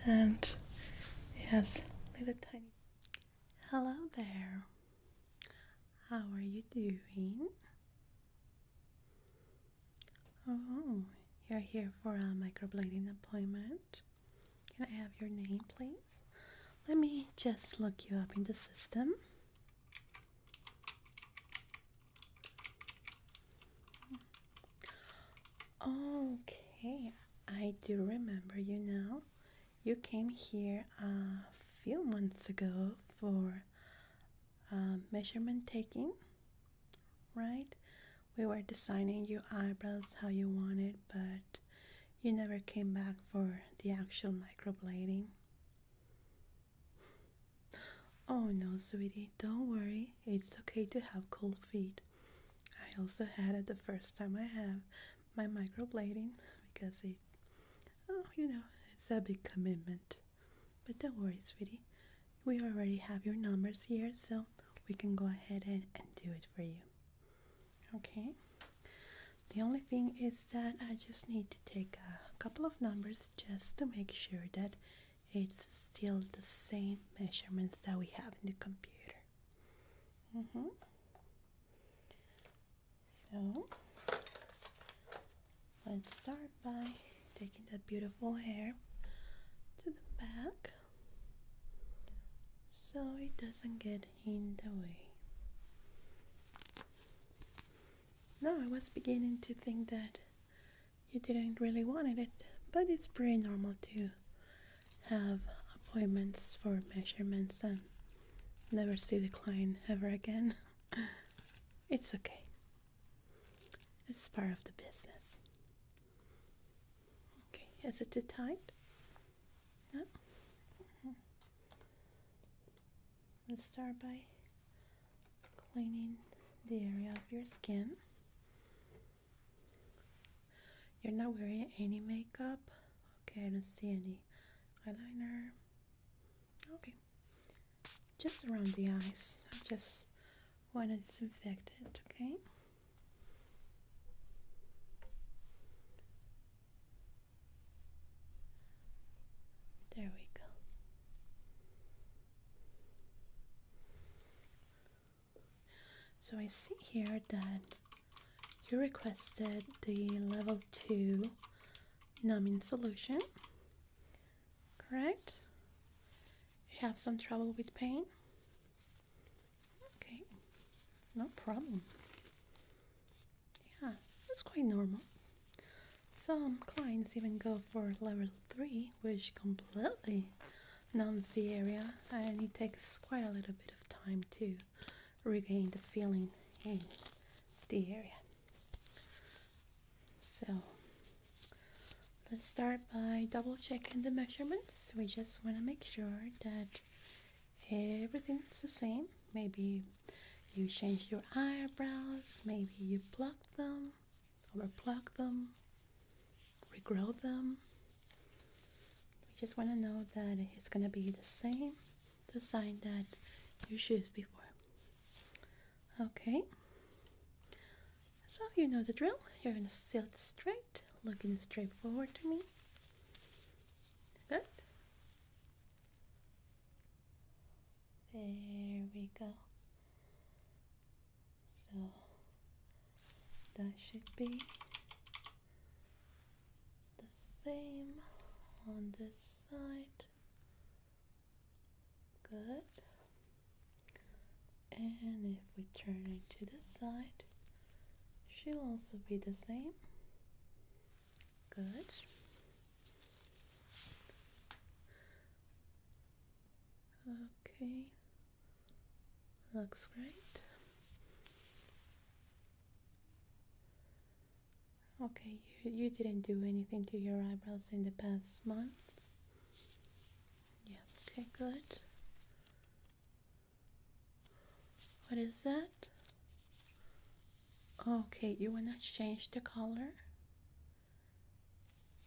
and it has little tiny. Hello there. How are you doing? Oh, you're here for a microblading appointment. Can I have your name, please? Let me just look you up in the system. Okay, I do remember you now. You came here a few months ago for measurement taking, right? We were designing your eyebrows how you wanted, but you never came back for the actual microblading. Oh no, sweetie, don't worry. It's okay to have cold feet. I also had it the first time I have my microblading because it's a big commitment. But don't worry, sweetie. We already have your numbers here, so we can go ahead and do it for you. Okay? The only thing is that I just need to take a couple of numbers just to make sure that it's still the same measurements that we have in the computer. So, let's start by taking that beautiful hair to the back so it doesn't get in the way. Now I was beginning to think that you didn't really want it, but it's pretty normal to have appointments for measurements and never see the client ever again. It's okay. It's part of the business. Okay, is it too tight? No? Let's start by cleaning the area of your skin. You're not wearing any makeup? Okay, I don't see any eyeliner. Okay, just around the eyes. I just want to disinfect it, okay? There we go. So I see here that you requested the level 2 numbing solution, correct? You have some trouble with pain? Okay, no problem. Yeah, that's quite normal. Some clients even go for level 3, which completely numbs the area, and it takes quite a little bit of time to regain the feeling in the area. So let's start by double checking the measurements. We just want to make sure that everything's the same. Maybe you changed your eyebrows, maybe you plucked them, overplucked them, regrow them. We just want to know that it's going to be the same design that you choose before. Okay, so you know the drill. You're going to sit straight, looking straight forward to me. Good. There we go. So that should be the same on this side. Good. And if we turn it to this side, she'll also be the same. Good. Okay. Looks great. Okay, you didn't do anything to your eyebrows in the past month? Yeah, okay, good. What is that? Okay, you wanna change the color?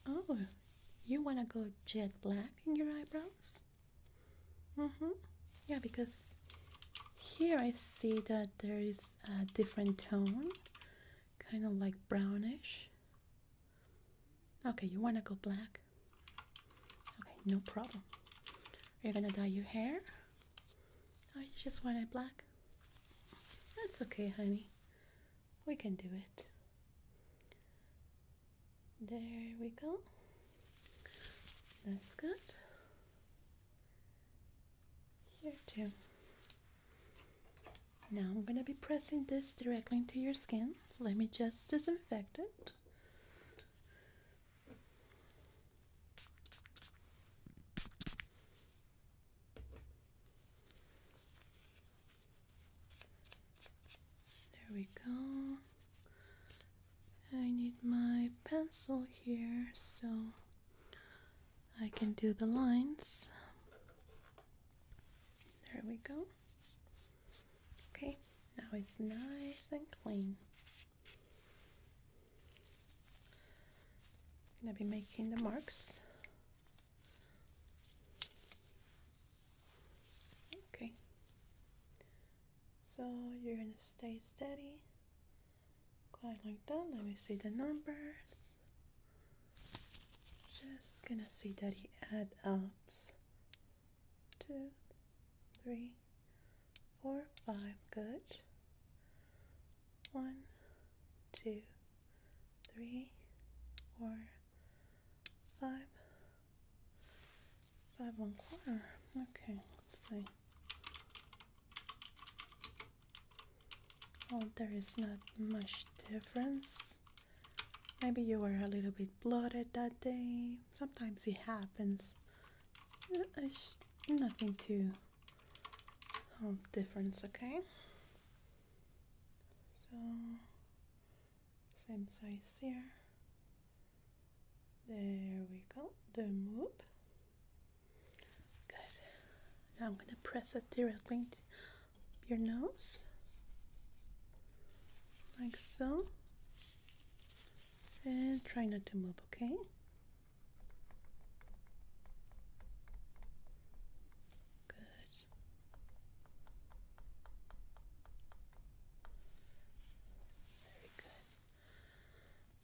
Oh, you wanna go jet black in your eyebrows? Yeah, because here I see that there is a different tone, kind of like brownish. Okay, you wanna go black? Okay, no problem. You're gonna dye your hair? Or you just want it black? That's okay, honey. We can do it. There we go. That's good. Here too. Now I'm going to be pressing this directly into your skin. Let me just disinfect it. There we go. I need my pencil here so I can do the lines. There we go. Okay, now it's nice and clean. I'm gonna be making the marks. Okay, so you're gonna stay steady, quite like that. Let me see the numbers. Just gonna see that he add up. 2, 3, 4, 5. Good. 1, 2, 3, 4, 5. 5 1/4. Okay, let's see. Oh, there is not much difference. Maybe you were a little bit bloated that day. Sometimes it happens. Nothing too difference, okay? So, same size here. There we go. The move. Good. Now I'm gonna press it directly into your nose. Like so. And try not to move, okay? Good. Very good.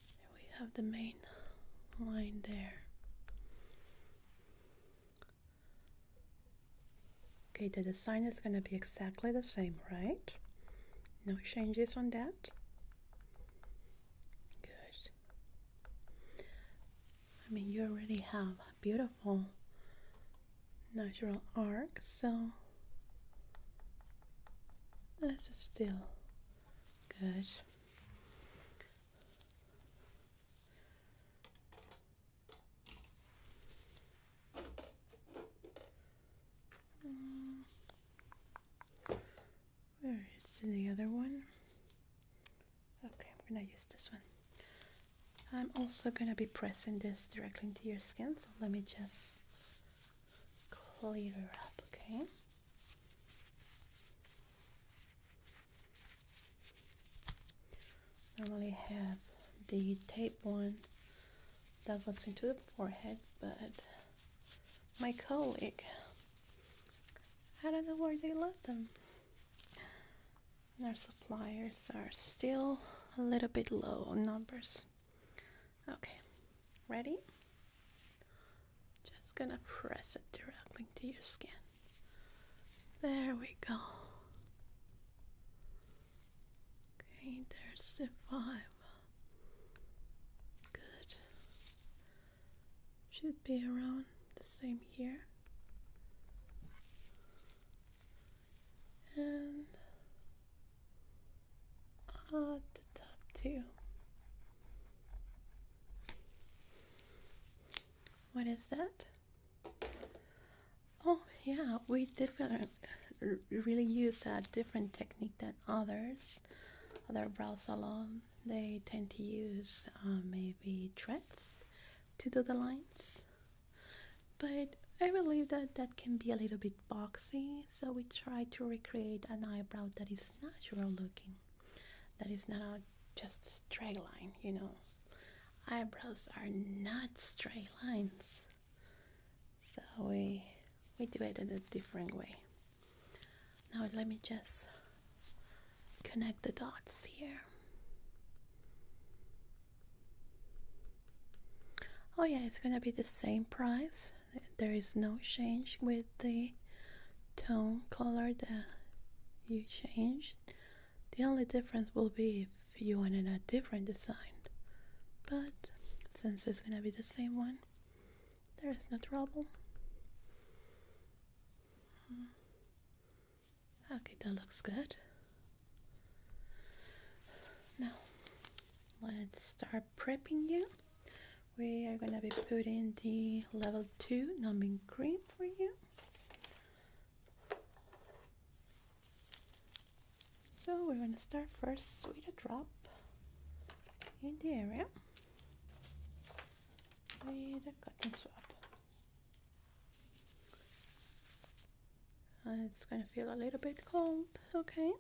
Here we have the main line there. Okay, the design is going to be exactly the same, right? No changes on that? I mean, you already have a beautiful natural arc, so this is still good. Where is the other one? Okay, I'm gonna use this one. I'm also going to be pressing this directly into your skin, so let me just clear it up, okay? Normally have the tape one that goes into the forehead, but my colleague, I don't know where they left them. And our suppliers are still a little bit low on numbers. Okay, ready? Just gonna press it directly into your skin. There we go. Okay, there's the 5. Good. Should be around the same here. And at the top too. What is that? Oh yeah, we definitely really use a different technique than others. Other brow salon, they tend to use maybe threads to do the lines. But I believe that that can be a little bit boxy, so we try to recreate an eyebrow that is natural looking. That is not just a straight line, you know. Eyebrows are not straight lines, so we do it in a different way. Now let me just connect the dots here. Oh yeah, it's gonna be the same price, there is no change with the tone color that you changed. The only difference will be if you wanted a different design, but since it's gonna be the same one, there is no trouble. Okay, that looks good. Now let's start prepping you. We are gonna be putting the level 2 numbing cream for you. So we're gonna start first with a drop in the area with a cotton swab. It's gonna feel a little bit cold, okay?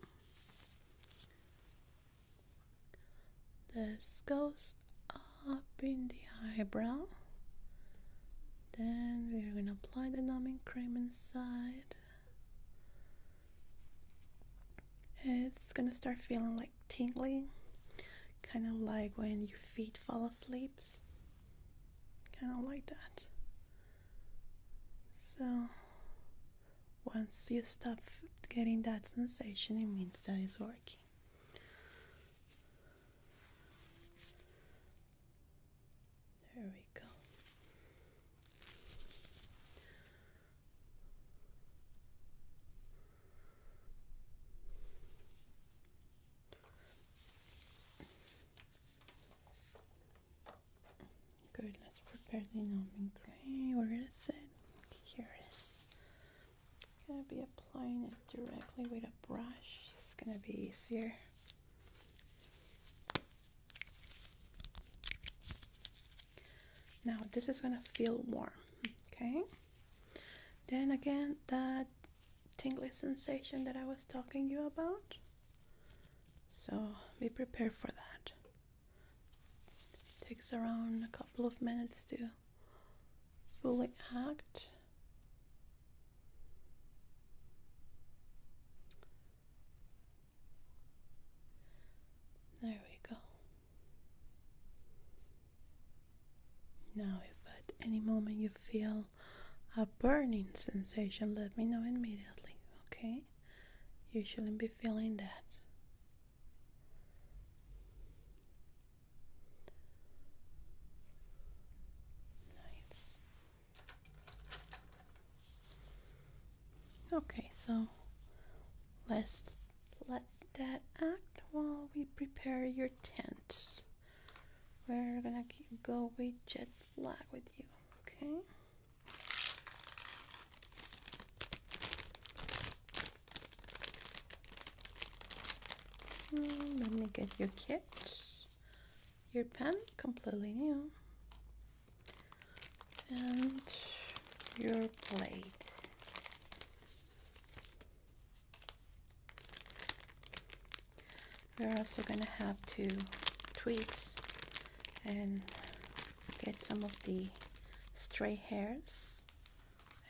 This goes up in the eyebrow. Then we're gonna apply the numbing cream inside. It's gonna start feeling like tingling, kind of like when your feet fall asleep, kind of like that. So once you stop getting that sensation, it means that it's working. There we go. Good, let's prepare the numbing cream. Where is it? Here it is. I'm gonna be applying it directly with a brush. It's gonna be easier. Now this is gonna feel warm, okay? Then again, that tingly sensation that I was talking you about. So be prepared for that. It takes around a couple of minutes to fully act. There we go. Now if at any moment you feel a burning sensation, let me know immediately, okay? You shouldn't be feeling that. Nice. Okay, so let's let that act while we prepare your tint. We're gonna go with jet black with you, okay? Let me get your kit, your pen, completely new, and your plate. We're also gonna have to twist and get some of the stray hairs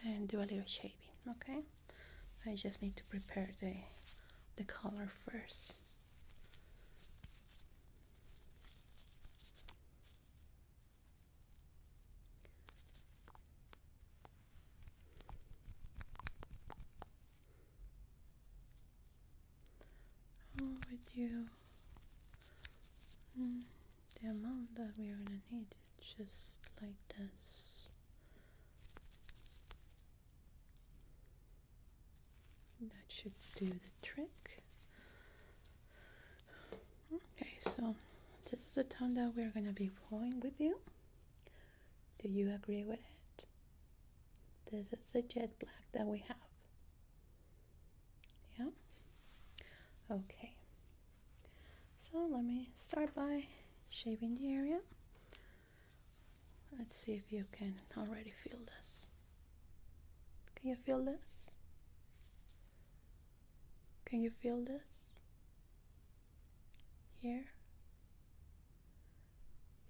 and do a little shaping, okay? I just need to prepare the color first. With you, the amount that we are gonna need is just like this. That should do the trick. Okay, so this is the tone that we're gonna be going with you. Do you agree with it? This is the jet black that we have. Yeah? Okay. So let me start by shaping the area. Let's see if you can already feel this. Can you feel this? Can you feel this? Here?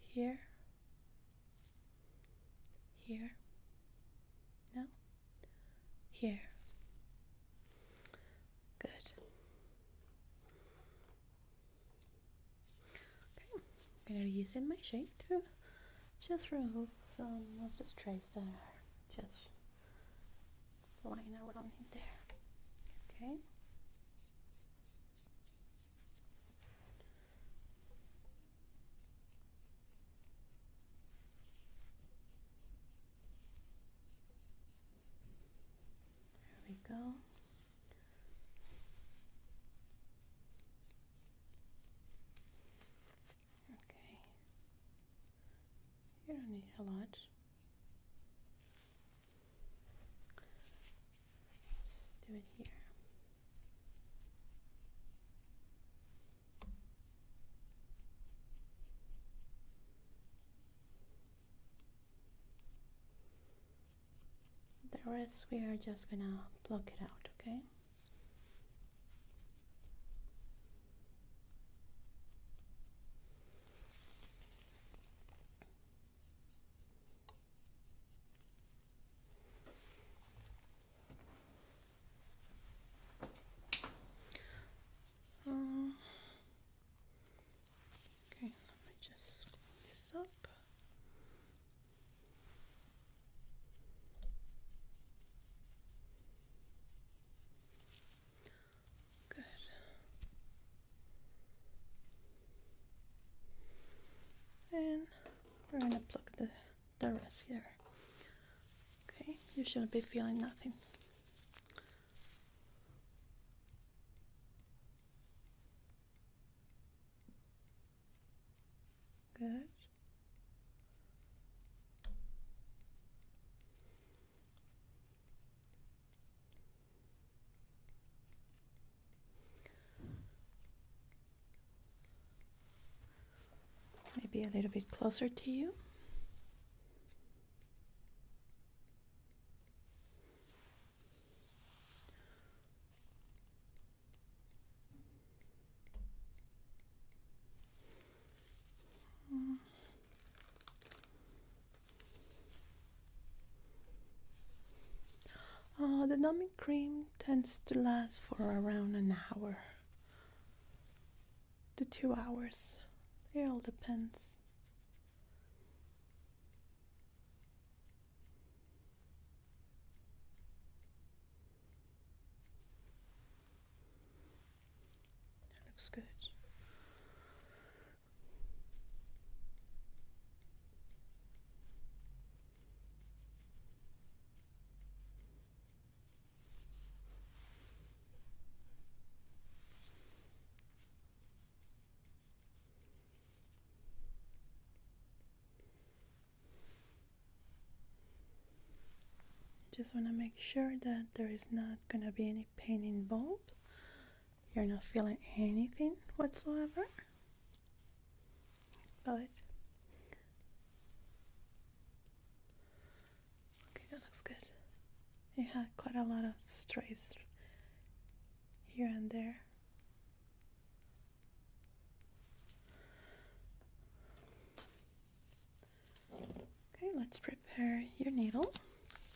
Here? Here? No? Here. Good. Okay, I'm gonna be using my shape to just remove some of the strays that are just line around in there. Okay. There we go. Okay. You don't need a lot. Let's do it here. The rest we are just gonna block it out, okay? Okay, let me just clean this up. Good. And we're gonna plug the rest here. Okay, you shouldn't be feeling nothing. Good. Maybe a little bit closer to you. The numbing cream tends to last for around an hour to 2 hours. It all depends. That looks good. Just want to make sure that there is not going to be any pain involved. You're not feeling anything whatsoever. Good. Okay, that looks good. You had quite a lot of strays here and there. Okay, let's prepare your needle.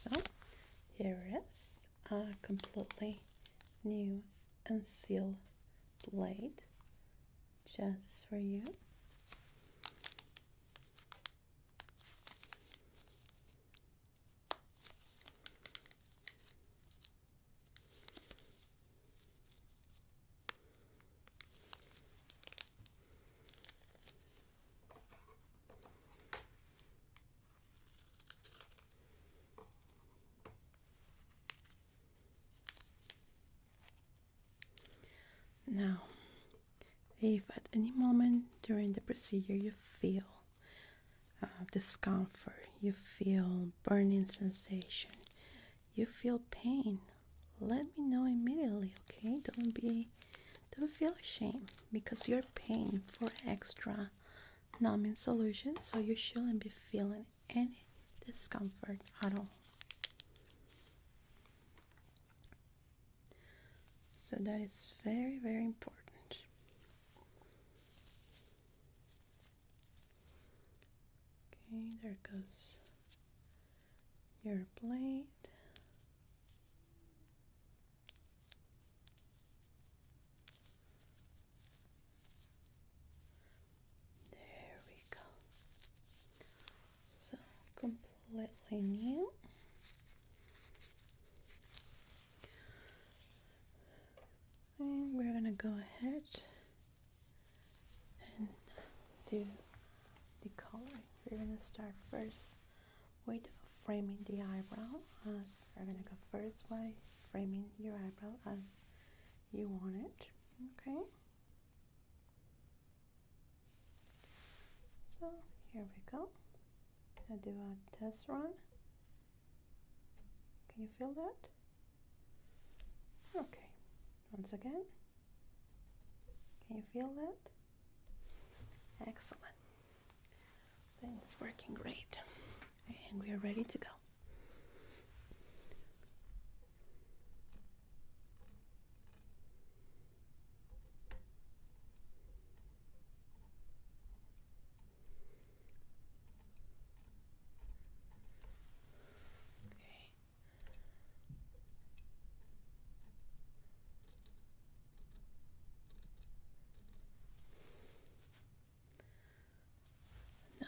So here is a completely new and sealed blade just for you. Now, if at any moment during the procedure you feel discomfort, you feel burning sensation, you feel pain, let me know immediately, okay? Don't feel ashamed because you're paying for extra numbing solution, so you shouldn't be feeling any discomfort at all. So that is very, very important. Okay, there goes your blade. There we go. So completely new. And we're gonna go ahead and do the coloring. We're gonna start first with framing the eyebrow. As we're gonna go first by framing your eyebrow as you want it. Okay. So here we go. I'll do a test run. Can you feel that? Okay. Once again. Can you feel that? Excellent. Things working great. And we're ready to go.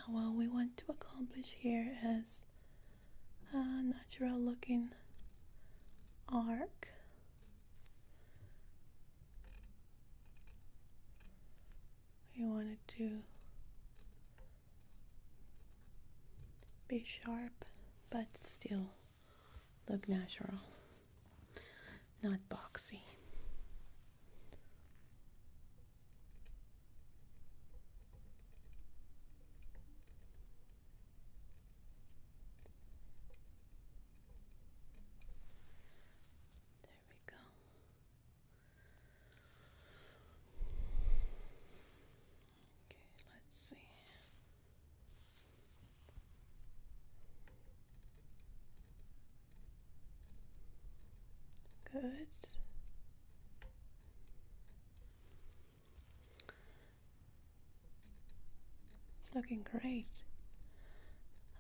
What we want to accomplish here is a natural looking arc. We want it to be sharp but still look natural, not boxy. Good. It's looking great.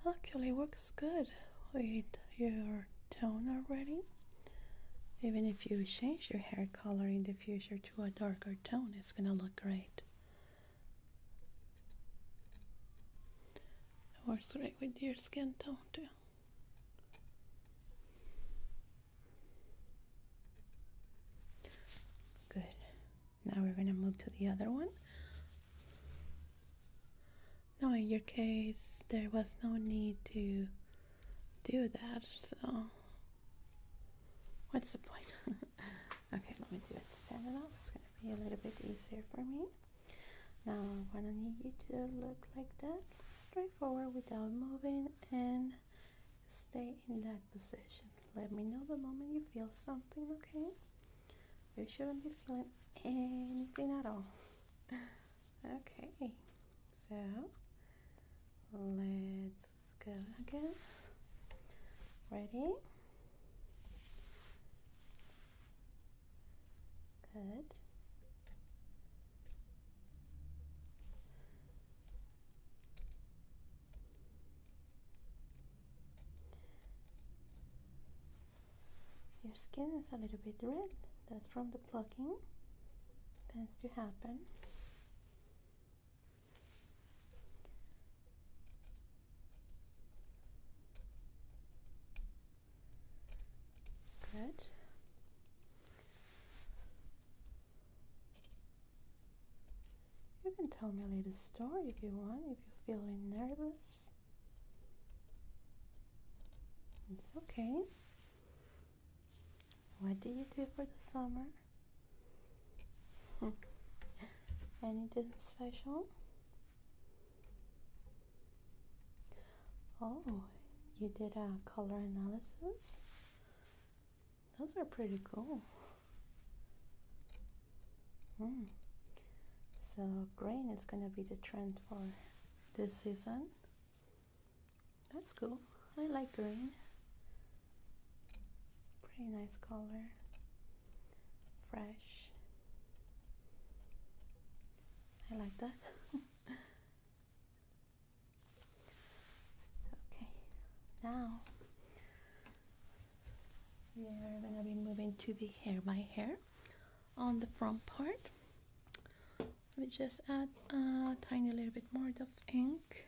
Actually works good with your tone already. Even if you change your hair color in the future to a darker tone, it's gonna look great. It works great with your skin tone too. Good. Now we're gonna move to the other one. Now in your case, there was no need to do that, so what's the point? Okay, let me do it standing up. It's gonna be a little bit easier for me. Now I'm gonna need you to look like that, straightforward without moving, and stay in that position. Let me know the moment you feel something, okay? You shouldn't be feeling anything at all. Okay, so let's go again. Ready? Good. Your skin is a little bit red. That's from the plucking. Tends to happen. Good. You can tell me a little story if you want, if you're feeling nervous. It's okay. What did you do for the summer? Anything special? Oh, you did a color analysis? Those are pretty cool. So green is gonna be the trend for this season. That's cool. I like green. Pretty nice color. Fresh. I like that. Okay, now we are going to be moving to the hair by hair. On the front part, we just add a tiny little bit more of ink.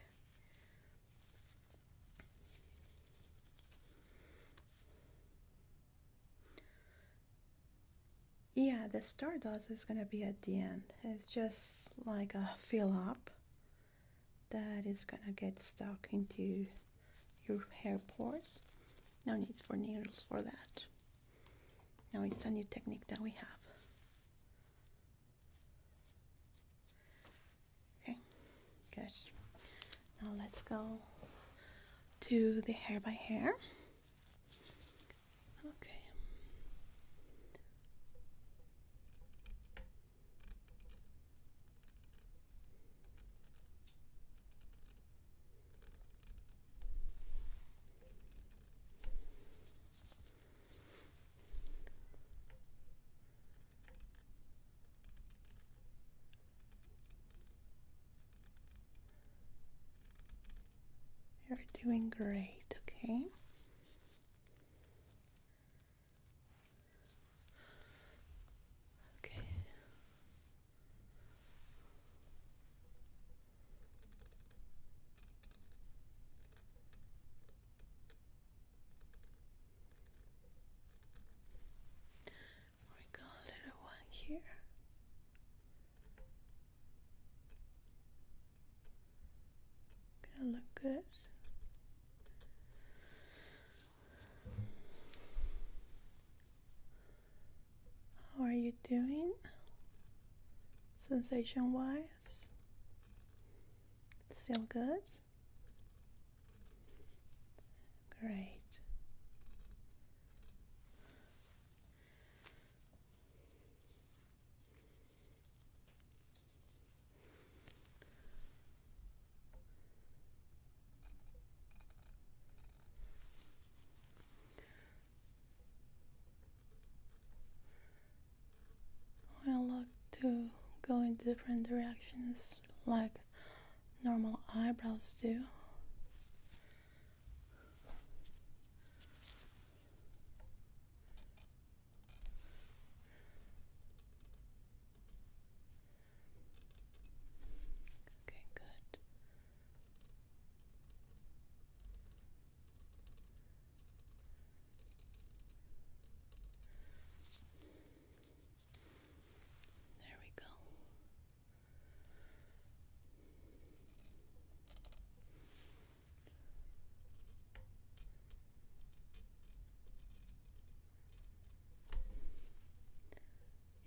Yeah, the stardust is gonna be at the end. It's just like a fill up that is gonna get stuck into your hair pores. No need for needles for that. Now it's a new technique that we have. Okay, good. Now let's go to the hair by hair. Okay. You're doing great, okay? Okay. We got a little one here. Gonna look good. How are you doing? Sensation wise? Still good? Great. I like to go in different directions like normal eyebrows do. Okay, good. There we go.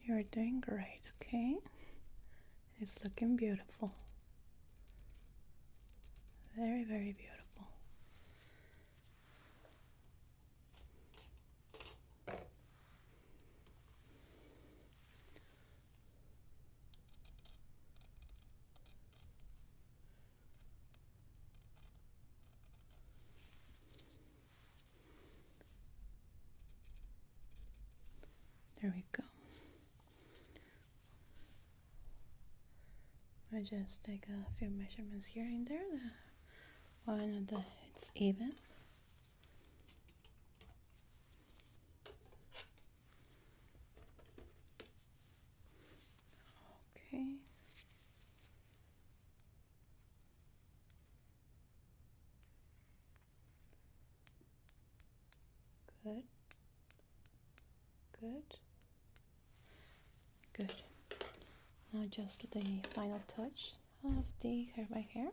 You're doing great, okay? It's looking beautiful. Very, very beautiful. There we go. I just take a few measurements here and there. One that it's even. Okay. Good. Good. Good. Now just the final touch of the hair by hair.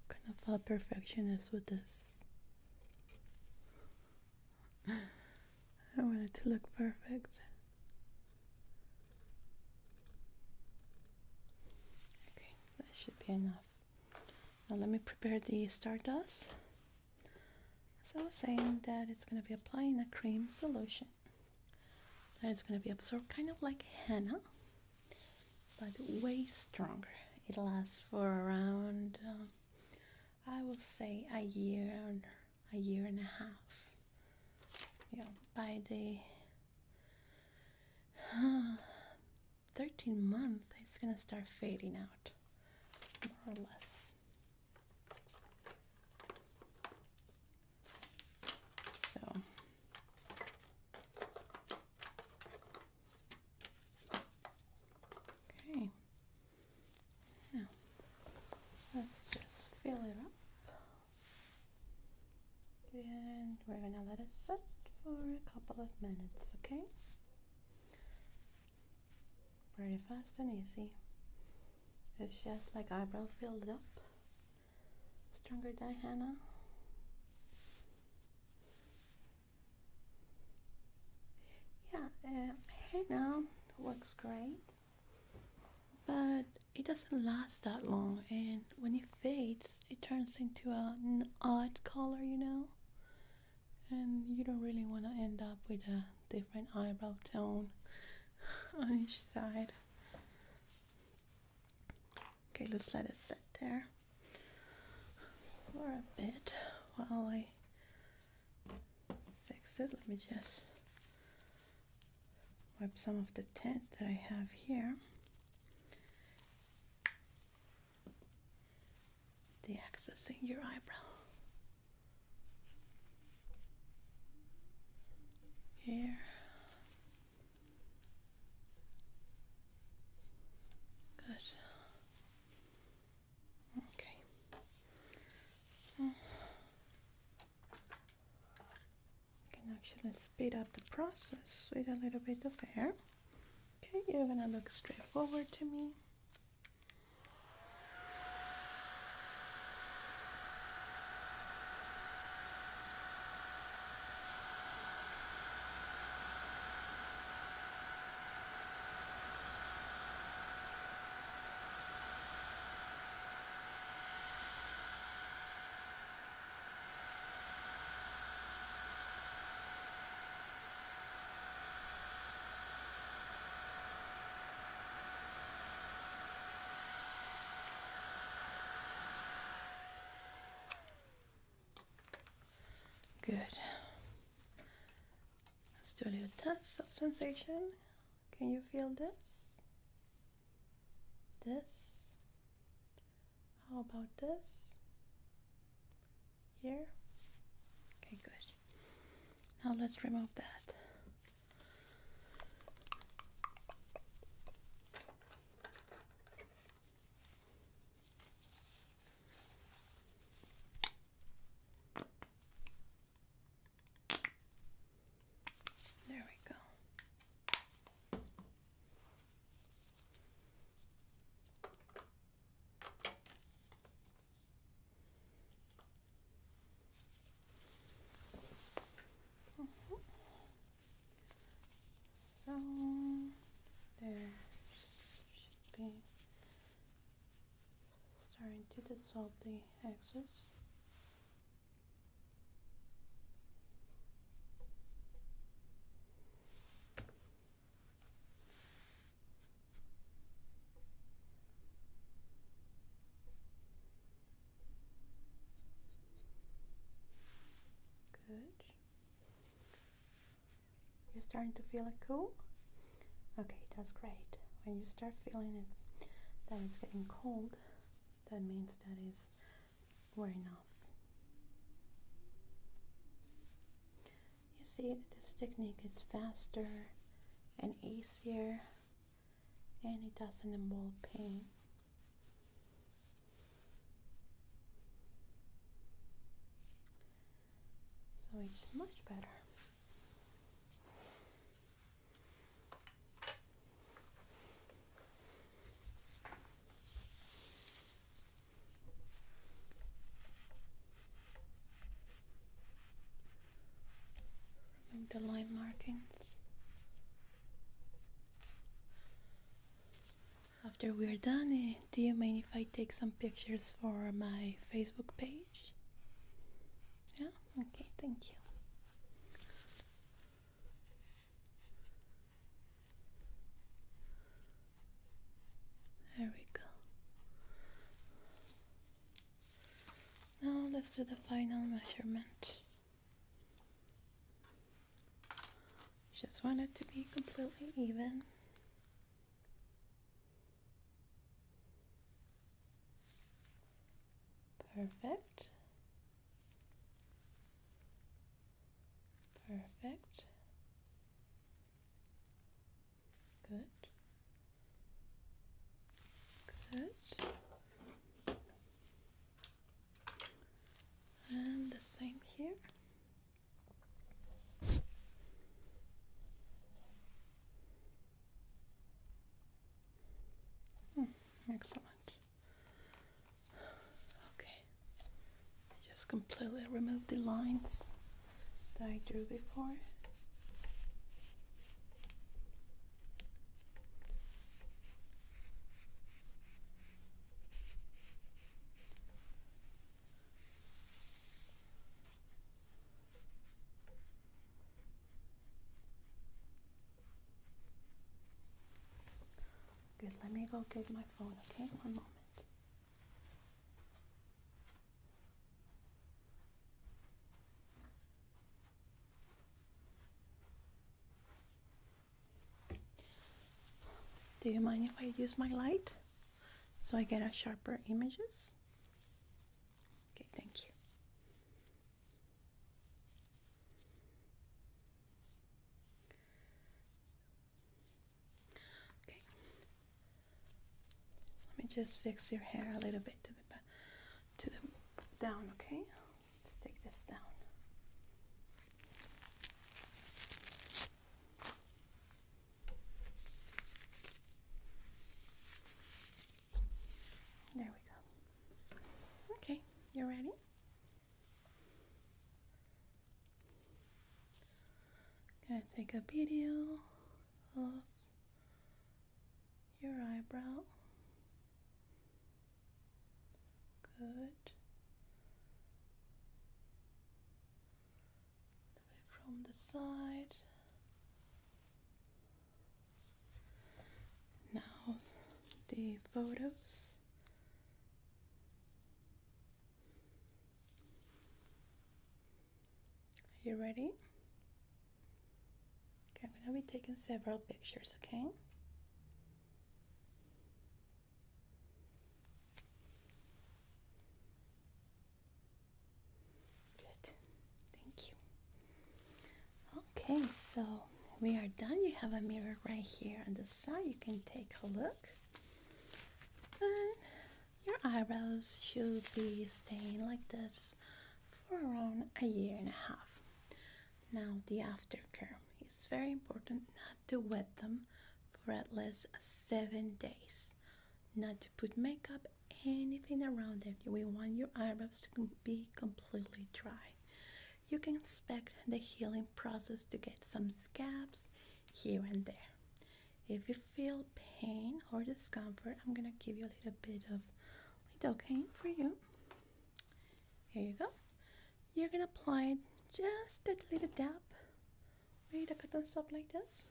Kind of a perfectionist with this. I want it to look perfect. Okay, that should be enough. Now let me prepare the stardust. So I was saying that it's going to be applying a cream solution that is going to be absorbed kind of like henna, but way stronger. It lasts for around, I will say a year and a half. Yeah, by the 13th month, it's going to start fading out, more or less. Okay, now let's we're gonna let it sit for a couple of minutes, okay? Very fast and easy. It's just like eyebrow filled up. Stronger than henna. Yeah, henna works great, but it doesn't last that long, and when it fades, it turns into an odd color, you know? And you don't really want to end up with a different eyebrow tone on each side. Okay, let's let it sit there for a bit while I fix it. Let me just wipe some of the tint that I have here. The excess in your eyebrow. Here. Good. Okay. Can actually speed up the process with a little bit of air. Okay, you're gonna look straight forward to me. Good. Let's do a little test of sensation. Can you feel this? This? How about this? Here? Okay, good. Now let's remove that. There we go. So there should be starting to dissolve the excess. Good. You're starting to feel it cool? Okay, that's great. When you start feeling it, that it's getting cold, that means that it's wearing off. You see, this technique is faster and easier, and it doesn't involve pain. So it's much better. Remove the line markings. After we're done, do you mind if I take some pictures for my Facebook page? Yeah? Okay, thank you. There we go. Now let's do the final measurement. Just want it to be completely even. Perfect. Perfect. Good. Good. And the same here. just completely remove the lines that I drew before. Good, let me go get my phone, okay? One moment. Do you mind if I use my light so I get a sharper images? Okay, thank you. Okay. Let me just fix your hair a little bit to the down, okay? Let's take this down. There we go. Okay, you ready? Gonna take a video of your eyebrow. Good. From the side. Now the photos. You ready? Okay, I'm going to be taking several pictures, okay? Good. Thank you. Okay, so we are done. You have a mirror right here on the side. You can take a look. And your eyebrows should be staying like this for around a year and a half. Now the aftercare. It's very important not to wet them for at least 7 days. Not to put makeup, anything around it. We want your eyebrows to be completely dry. You can expect the healing process to get some scabs here and there. If you feel pain or discomfort, I'm gonna give you a little bit of lidocaine for you. Here you go. You're gonna apply it just a little dab. Ready to cut and stop like this?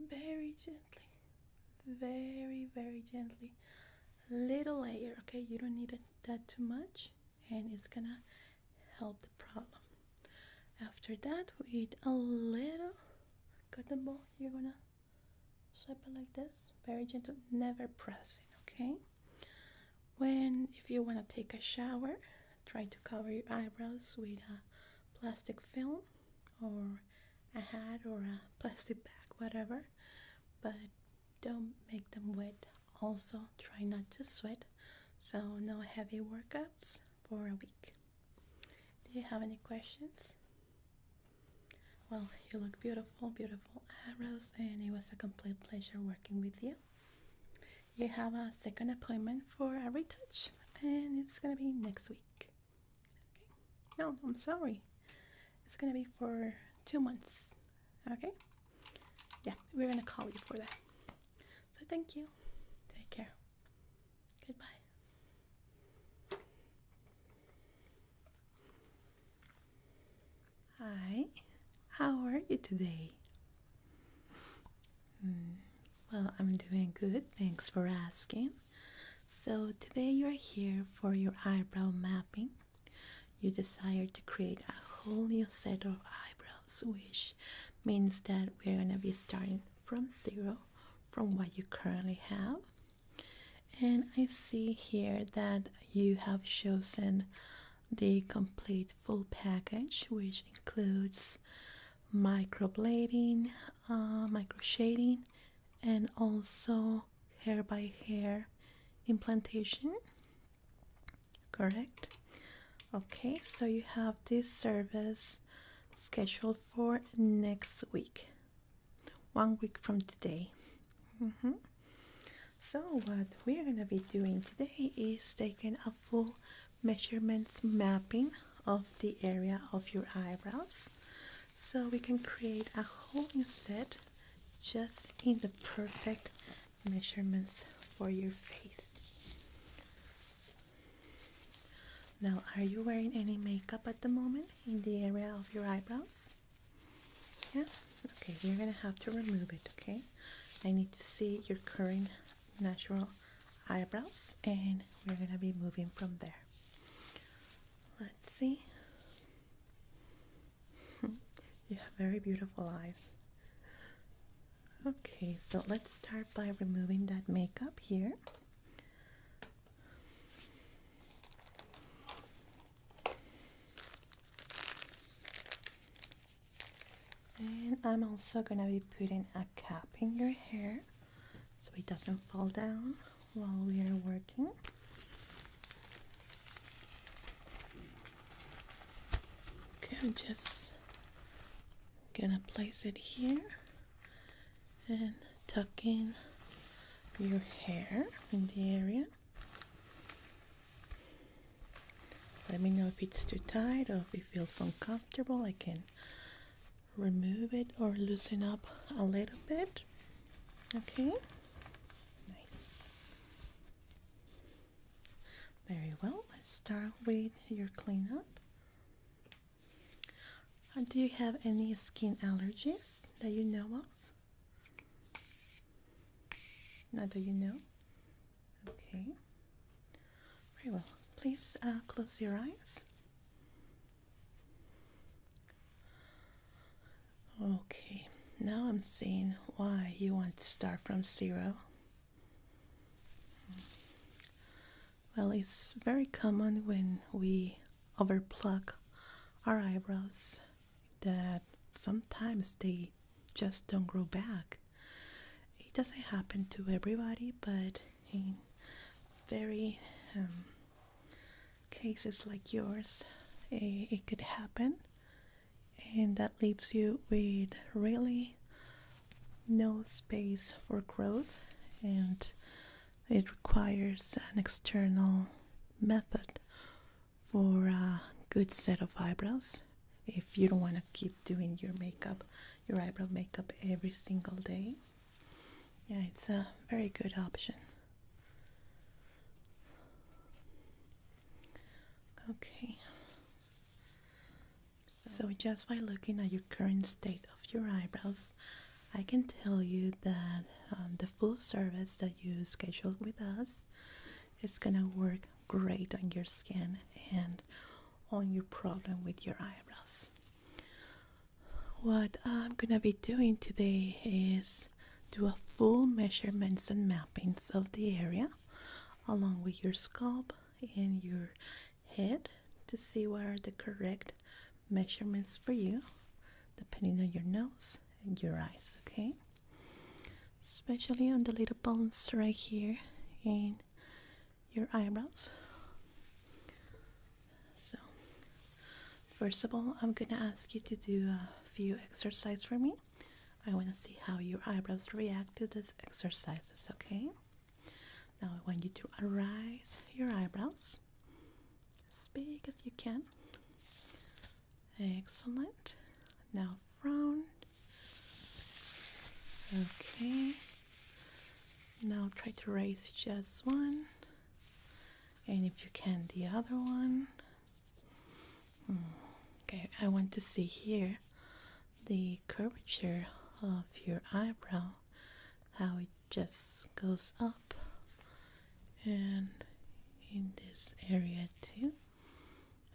Very gently. Very, very gently. Little layer, okay? You don't need it that too much, and it's gonna help the problem. After that, with a little cotton ball, you're gonna swipe it like this. Very gentle, never pressing, okay? If you wanna take a shower, try to cover your eyebrows with a plastic film or a hat or a plastic bag, whatever, but don't make them wet. Also, try not to sweat, so no heavy workouts for a week. Do you have any questions? Well, you look beautiful, beautiful eyebrows, and it was a complete pleasure working with you. You have a second appointment for a retouch, and it's gonna be next week. Okay. No, I'm sorry. It's gonna be for 2 months. Okay? Yeah, we're gonna call you for that. So thank you. Take care. Goodbye. Hi. How are you today? Well, I'm doing good. Thanks for asking. So today you're here for your eyebrow mapping. You desire to create a whole new set of eyebrows, which means that we're going to be starting from zero, from what you currently have. And I see here that you have chosen the complete full package, which includes microblading, microshading, and also hair by hair implantation. Correct? Okay, so you have this service scheduled for next week, 1 week from today. So what we're going to be doing today is taking a full measurements mapping of the area of your eyebrows, so we can create a whole new set just in the perfect measurements for your face. Now, are you wearing any makeup at the moment in the area of your eyebrows? Yeah? Okay, you're gonna have to remove it, okay? I need to see your current natural eyebrows, and we're gonna be moving from there. Let's see. You have very beautiful eyes. Okay, so let's start by removing that makeup here. And I'm also gonna be putting a cap in your hair so it doesn't fall down while we are working. Okay, I'm just gonna place it here and tuck in your hair in the area. Let me know if it's too tight or if it feels uncomfortable. I can remove it or loosen up a little bit. Okay, nice. Very well. Let's start with your cleanup. Do you have any skin allergies that you know of? Not that you know? Okay. Very well. Please close your eyes. Okay. Now I'm seeing why you want to start from zero. Well, it's very common when we overpluck our eyebrows that sometimes they just don't grow back. It doesn't happen to everybody, but in very cases like yours, it could happen, and that leaves you with really no space for growth, and it requires an external method for a good set of eyebrows if you don't want to keep doing your makeup, your eyebrow makeup every single day. Yeah, it's a very good option. Okay. So just by looking at your current state of your eyebrows, I can tell you that the full service that you scheduled with us is gonna work great on your skin and on your problem with your eyebrows. What I'm gonna be doing today is do a full measurements and mappings of the area along with your scalp and your head to see what are the correct measurements for you depending on your nose and your eyes, okay? Especially on the little bones right here in your eyebrows. So first of all, I'm gonna ask you to do a few exercises for me. I want to see how your eyebrows react to these exercises, okay? Now I want you to raise your eyebrows as big as you can. Excellent. Now frown. Okay. Now try to raise just one. And if you can, the other one. Okay, I want to see here the curvature of your eyebrow, how it just goes up, and in this area too.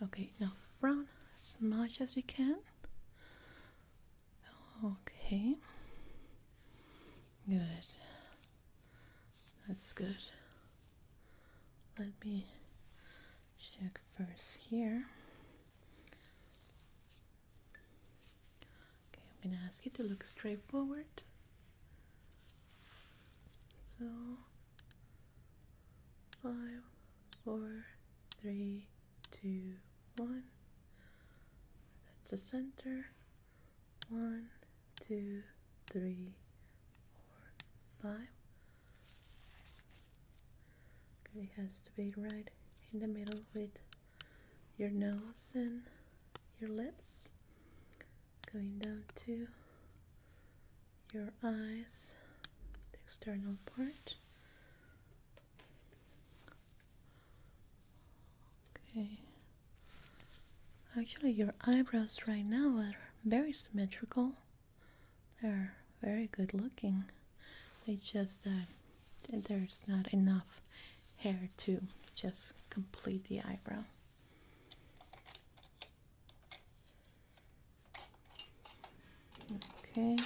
Okay, now frown as much as you can. Okay, good. That's good. Let me check first here. Okay, I'm gonna ask you to look straight forward. So 5, 4, 3, 2, 1. That's the center. 1, 2, 3, 4, 5. Okay, it has to be right in the middle with your nose and your lips, going down to your eyes, the external part. Okay. Actually, your eyebrows right now are very symmetrical. They're very good looking. It's just that there's not enough hair to just complete the eyebrow. Okay.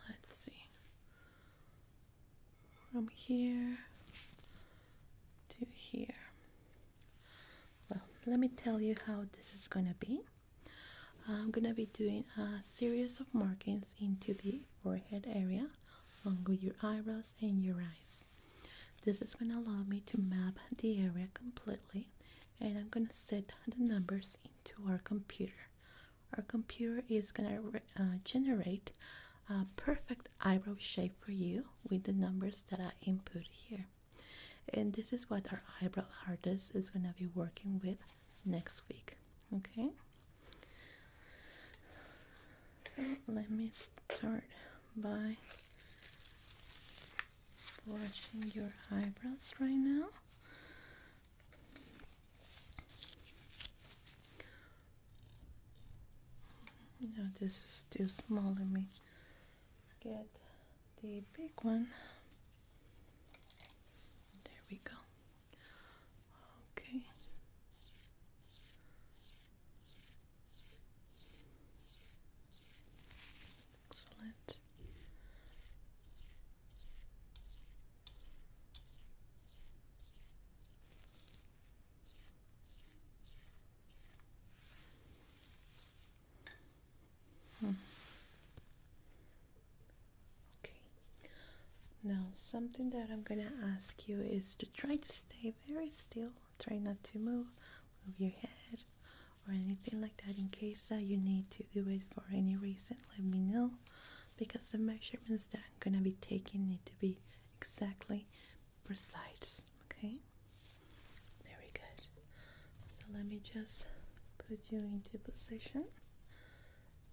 Let's see. From here to here. Well, let me tell you how this is gonna be. I'm gonna be doing a series of markings into the forehead area along with your eyebrows and your eyes. This is gonna allow me to map the area completely, and I'm gonna set the numbers into our computer. Our computer is gonna generate a perfect eyebrow shape for you with the numbers that I input here. And this is what our eyebrow artist is gonna be working with next week. Okay? So let me start by brushing your eyebrows right now. No, this is too small. Let me get the big one. There we go. Okay. Excellent. Okay. Now, something that I'm gonna ask you is to try to stay very still. Try not to move your head or anything like that. In case that you need to do it for any reason, let me know, because the measurements that I'm gonna be taking need to be exactly precise. Okay? Very good. So let me just put you into position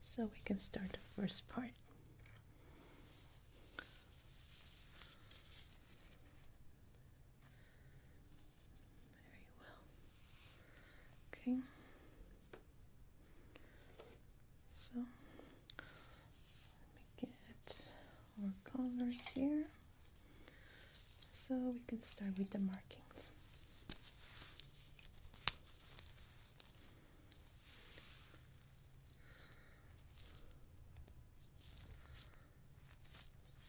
so we can start the first part. Very well. Okay. So let me get our color here so we can start with the markings.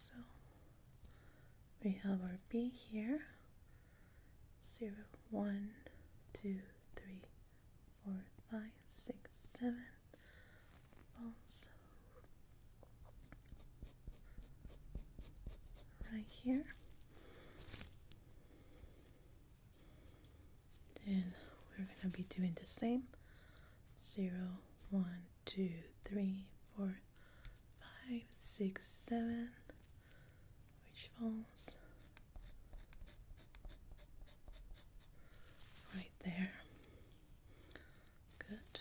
So we have our B here. 0, 1, 2, 3, 4, 5, 6, 7 falls right here. Then we're gonna be doing the same. 0, 1, 2, 3, 4, 5, 6, 7, which falls right there. Good.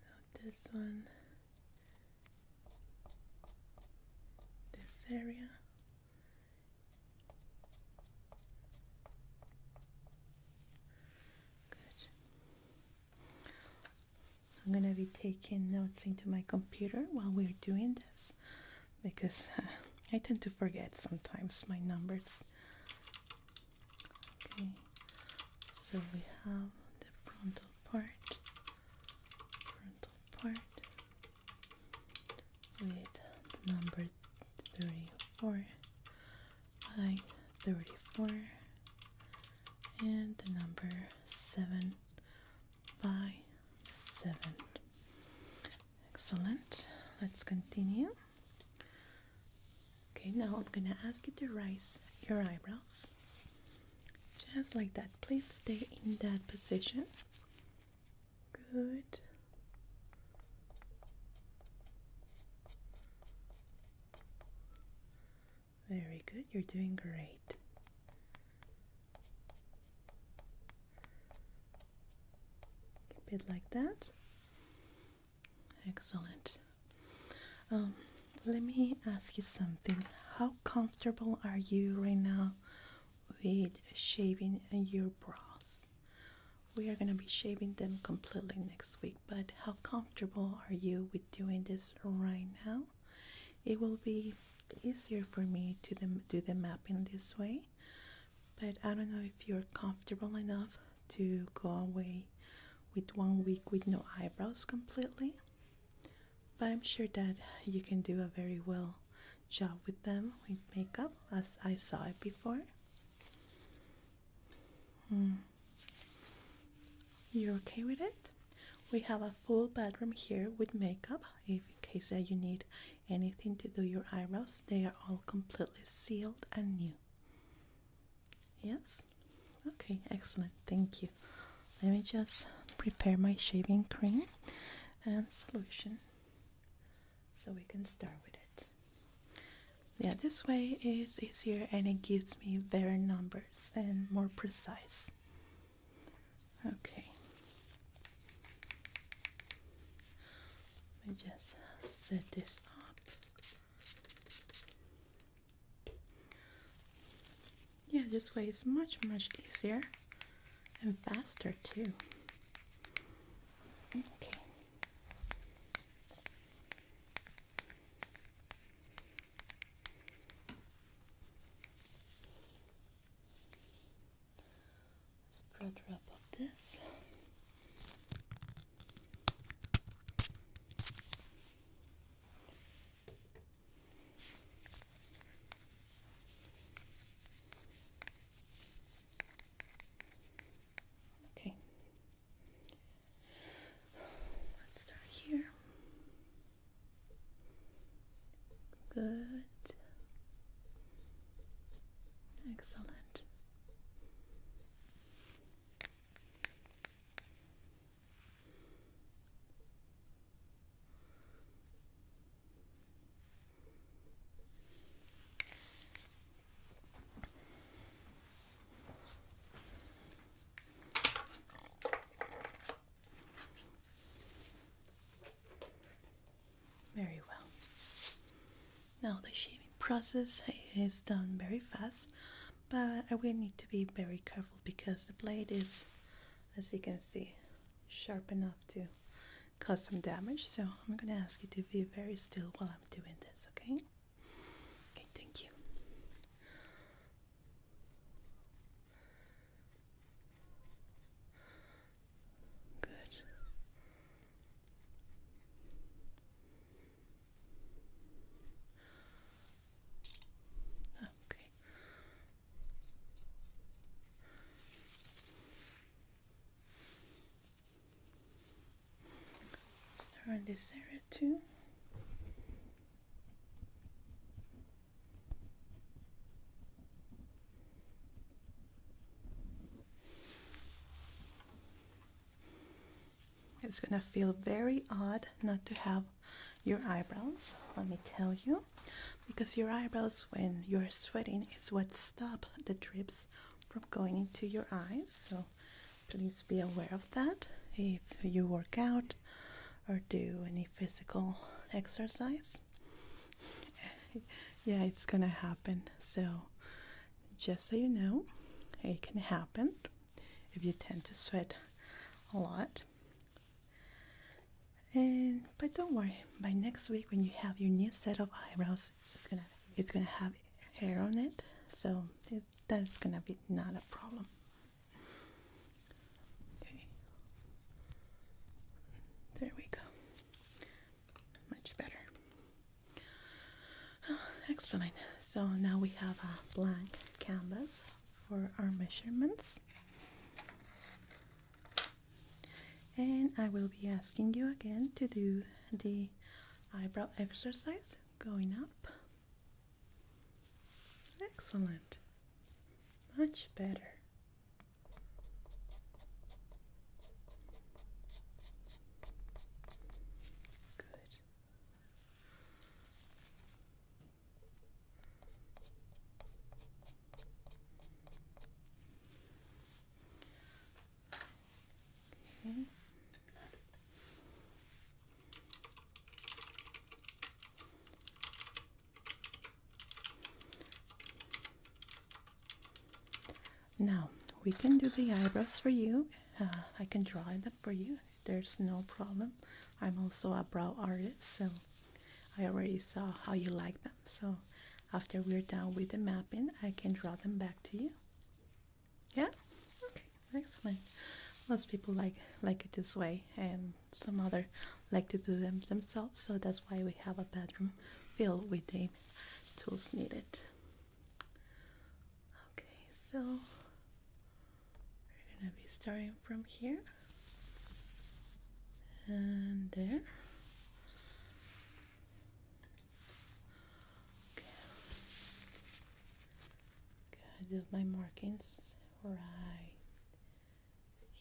Now this one, this area. Good. I'm gonna be taking notes into my computer while we're doing this, because I tend to forget sometimes my numbers. Okay. So we have the frontal part with the number 34 by 34 and the number 7 by 7. Excellent. Let's continue. Okay, now I'm gonna ask you to raise your eyebrows. Just like that. Please stay in that position. Good. Very good. You're doing great. bit like that. Excellent. Let me ask you something. How comfortable are you right now with shaving your brows? We are going to be shaving them completely next week, but how comfortable are you with doing this right now? It will be easier for me to do the mapping this way, but I don't know if you're comfortable enough to go away with 1 week with no eyebrows completely. But I'm sure that you can do a very well job with them with makeup, as I saw it before. You're okay with it? We have a full bedroom here with makeup. If in case that you need anything to do your eyebrows, they are all completely sealed and new. Yes? Okay, excellent. Thank you. Let me just prepare my shaving cream and solution so we can start with it. Yeah, this way is easier and it gives me better numbers and more precise. Okay. Let me just set this up. Yeah, this way is much easier and faster too. Okay. Spread wrap of this. Okay. Let's start here. Good. Excellent. Very well. Now the shaving process is done very fast, but I will need to be very careful because the blade is, as you can see, sharp enough to cause some damage. So I'm going to ask you to be very still while I'm doing this, okay? Okay, thank you. Good. Okay. Start on this area too. It's gonna feel very odd not to have your eyebrows, let me tell you, because your eyebrows when you're sweating is what stops the drips from going into your eyes. So please be aware of that if you work out or do any physical exercise. Yeah, it's gonna happen. So just so you know, it can happen if you tend to sweat a lot. But don't worry, by next week when you have your new set of eyebrows, it's gonna have hair on it, so that's gonna be not a problem. Okay, there we go. Much better. Oh, excellent. So now we have a blank canvas for our measurements. And I will be asking you again to do the eyebrow exercise going up. Excellent. Much better. Good. Okay. Now we can do the eyebrows for you. I can draw them for you. There's no problem. I'm also a brow artist, so I already saw how you like them. So after we're done with the mapping, I can draw them back to you. Yeah? Okay, excellent. Most people like it this way, and some other like to do them themselves, so that's why we have a bedroom filled with the tools needed. Okay, so we're gonna be starting from here and there. Okay, I do my markings right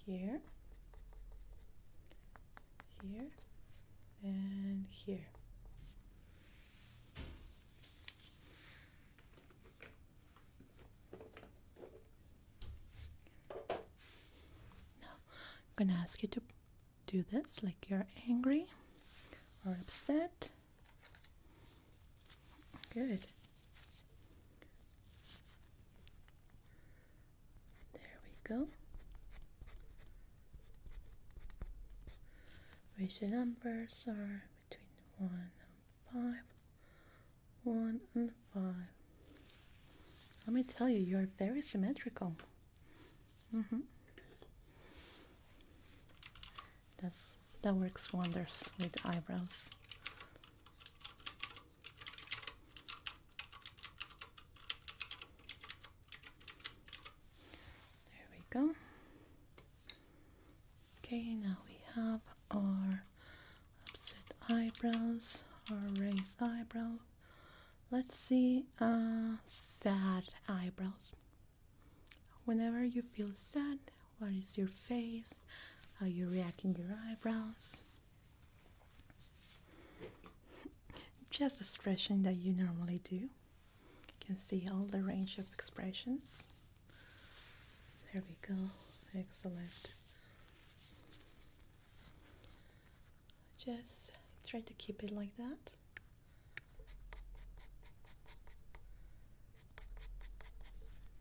here, here, and here. Now I'm gonna ask you to do this like you're angry or upset. Good. There we go. Which the numbers are between 1 and 5. 1 and 5. Let me tell you, you're very symmetrical. That works wonders with eyebrows. There we go. Okay, now we have our upset eyebrows, our raised eyebrow. Let's see sad eyebrows. Whenever you feel sad, what is your face? How you react in your eyebrows? Just the expression that you normally do. You can see all the range of expressions. There we go. Excellent. Just try to keep it like that.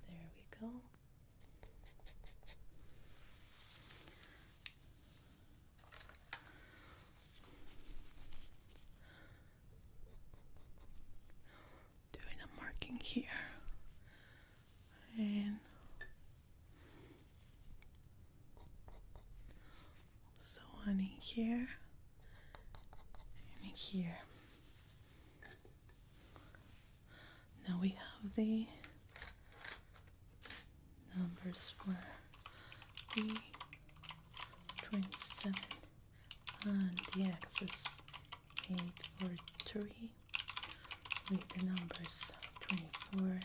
There we go. Doing a marking here. And so one in here. Here. Now we have the numbers for E27 and the axis 843 with the numbers 24,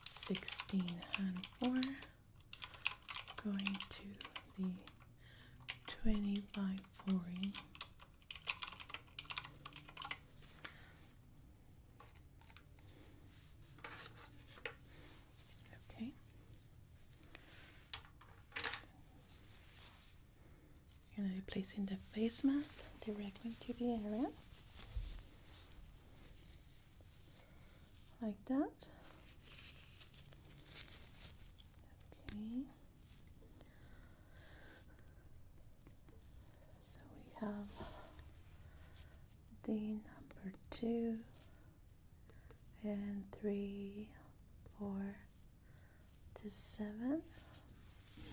16 and 4 going to the 20 by 40. Placing the face mask directly to the area, like that. Okay. So we have the number 2 and 3, 4 to 7. We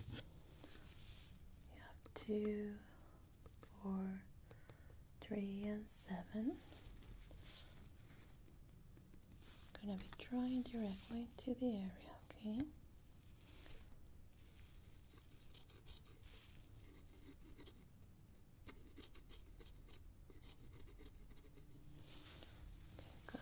have 2, 4, 3 and 7. Gonna be drawing directly to the area, okay? Good.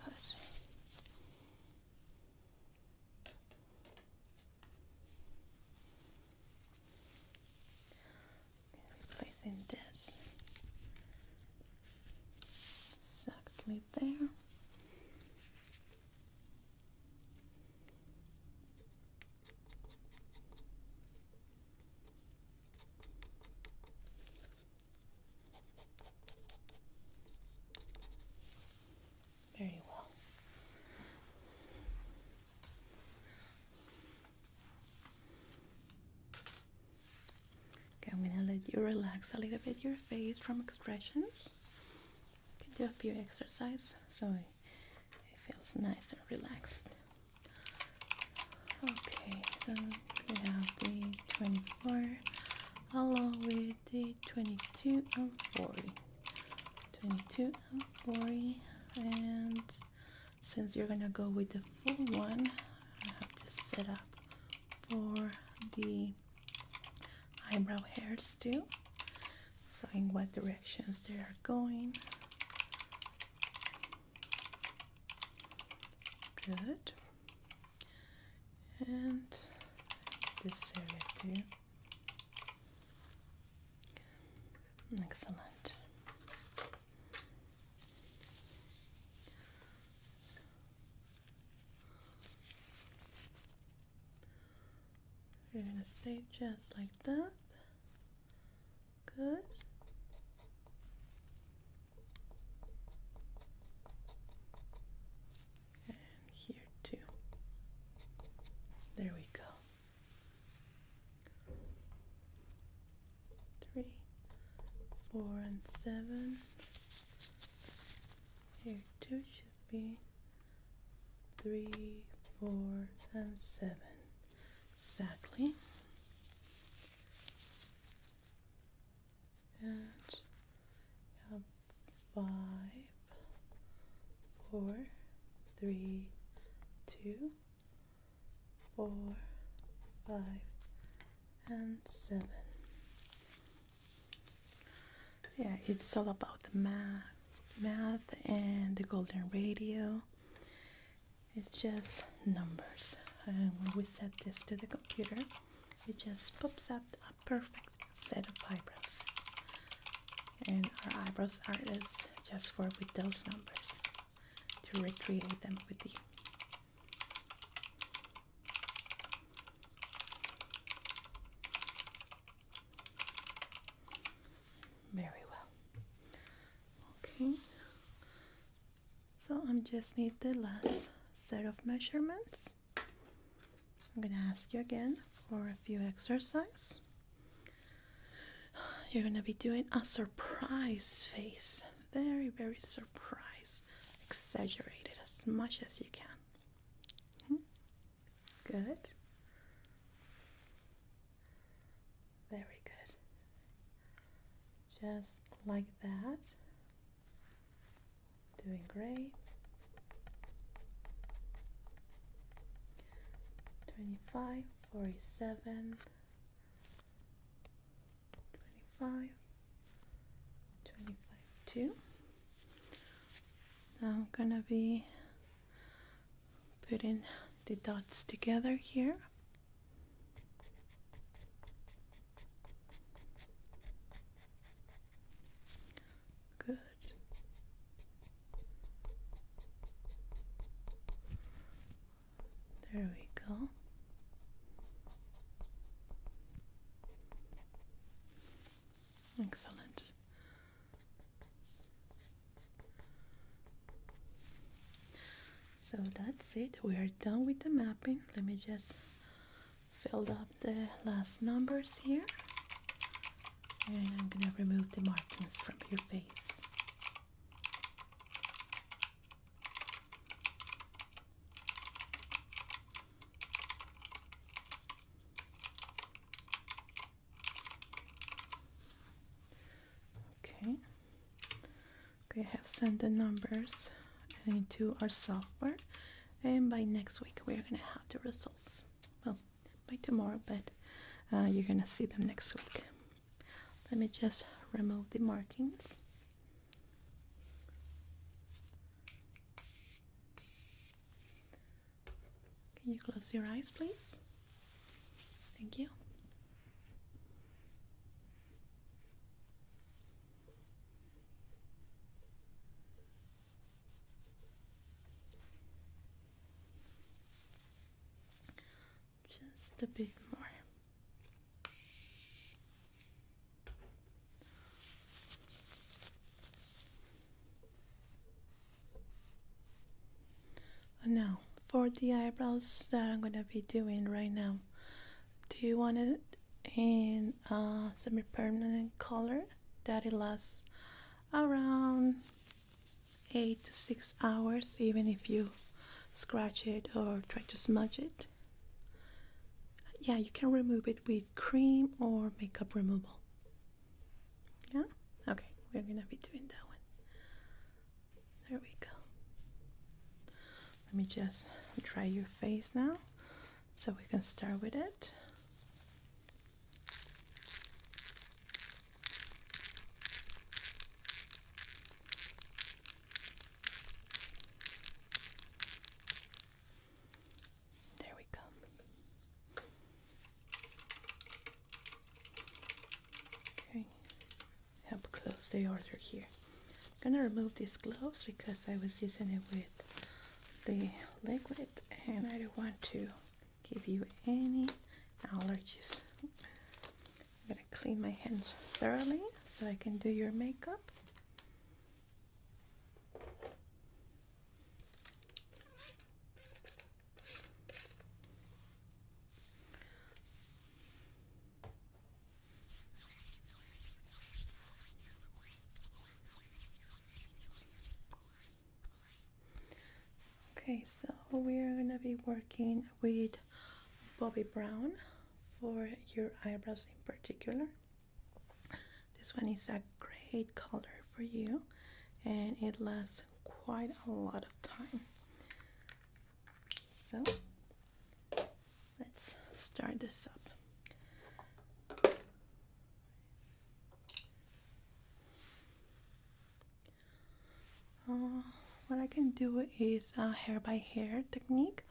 Placing this exactly there. Very well. relax a little bit your face from expressions. You can do a few exercises so it feels nice and relaxed. Okay, so we have the 24 along with the 22 and 40. 22 and 40, and since you're gonna go with the full one, I have to set up for the eyebrow hairs too, so in what directions they are going. Good. And this area too. Excellent. You're gonna stay just like that. Good. And here too. There we go. 3, 4, and 7. Here too should be 3, 4, and 7. Exactly. And you have 5, 4, 3, 2, 4, 5, and 7. Yeah, it's all about the math and the golden radio. It's just numbers. And when we set this to the computer, it just pops up a perfect set of eyebrows. And our eyebrows artists just work with those numbers to recreate them with you. Very well. Okay. So I just need the last set of measurements. I'm going to ask you again for a few exercises. You're going to be doing a surprise face. Very, very surprise. Exaggerated as much as you can. Good. Very good. Just like that. Doing great. 25, 47, 25, 25 too. Now I'm gonna be putting the dots together here. Good. There we go. Excellent. So that's it. We are done with the mapping. Let me just fill up the last numbers here. And I'm going to remove the markings from your face. We have sent the numbers into our software, and by next week we're gonna have the results. Well, by tomorrow, but you're gonna see them next week. Let me just remove the markings. Can you close your eyes, please? Thank you. Just a bit more. Now, for the eyebrows that I'm going to be doing right now, do you want to in semi-permanent color that it lasts around 8 to 6 hours, even if you scratch it or try to smudge it. Yeah, you can remove it with cream or makeup removal. Yeah? Okay, we're gonna be doing that one. There we go. Let me just dry your face now so we can start with it. There we go. Okay, help close the order here. I'm gonna remove these gloves because I was using it with the liquid and I don't want to give you any allergies. I'm gonna clean my hands thoroughly so I can do your makeup. Okay, so we are gonna be working with Bobbi Brown for your eyebrows in particular. This one is a great color for you and it lasts quite a lot of time. So let's start this up. What I can do is a hair by hair technique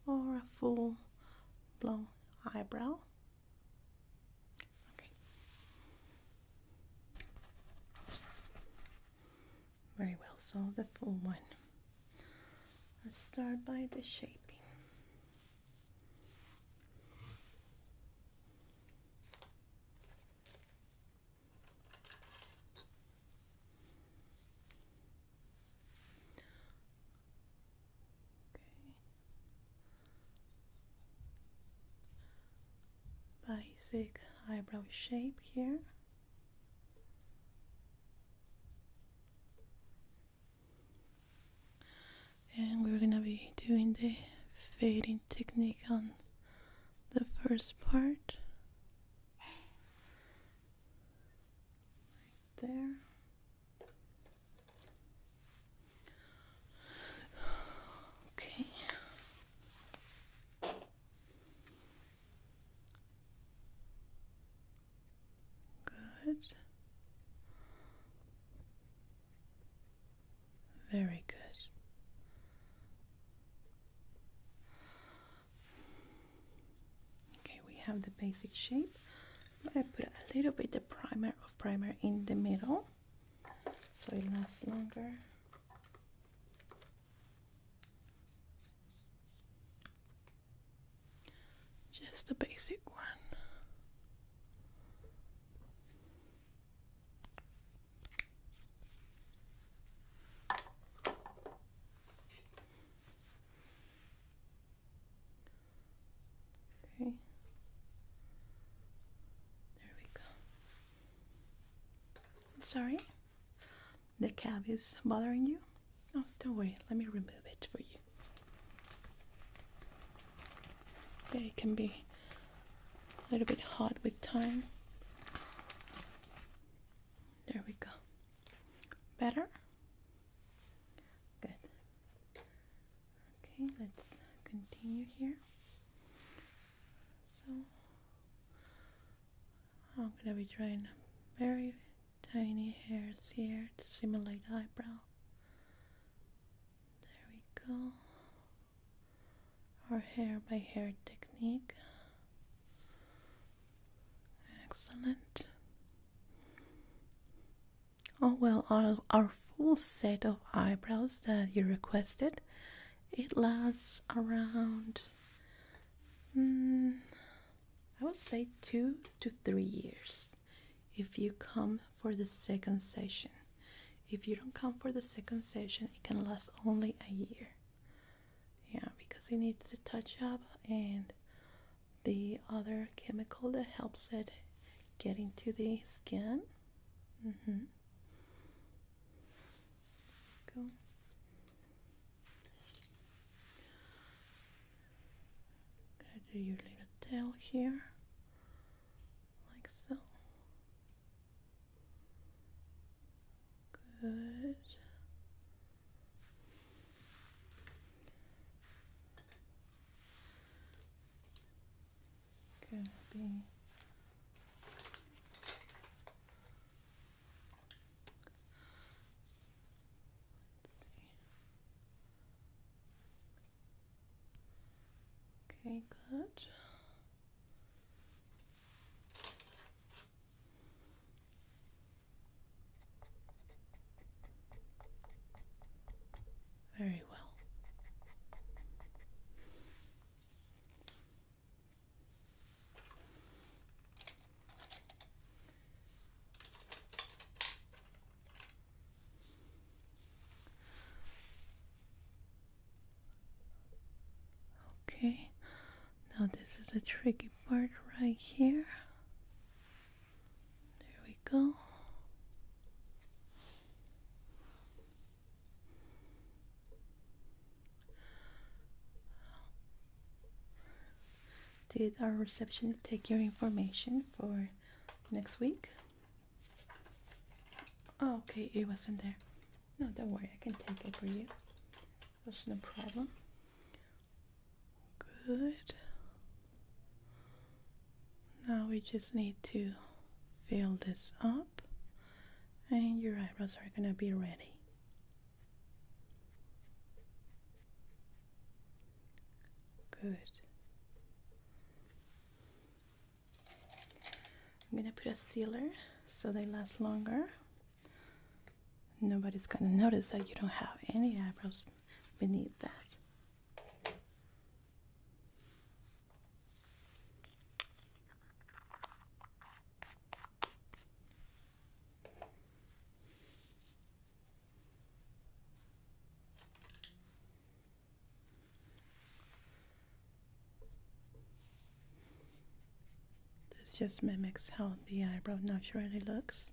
or a full blown eyebrow. Okay. Very well, so the full one. Let's start by the shaping. Basic eyebrow shape here. And we're gonna be doing the fading technique on the first part. Right there. Okay. Good. Very good. Okay, we have the basic shape. I'm going to put a little bit of primer in the middle so it lasts longer. Just a basic one. Okay. There we go. Sorry, the cap is bothering you? Oh, don't worry, let me remove it for you. Okay, it can be a little bit hot with time. There we go. Better? Good. Okay, let's continue here. So I'm gonna be trying very tiny hairs here to simulate eyebrow. There we go. Our hair by hair technique. Excellent. Oh well, our full set of eyebrows that you requested, it lasts around I would say 2 to 3 years if you come for the second session. If you don't come for the second session, it can last only a year. Yeah, because it needs to touch up and the other chemical that helps it get into the skin. Go. Gonna do your little tail here, like so. Good. Gonna be okay, good. Very well. Okay, now this is a tricky part right here. There we go. Did our receptionist take your information for next week? Oh, okay, it wasn't there. No, don't worry, I can take it for you. That's no problem. Good. Now we just need to fill this up and your eyebrows are gonna be ready. Good. I'm gonna put a sealer so they last longer. Nobody's gonna notice that you don't have any eyebrows beneath that. This just mimics how the eyebrow naturally looks.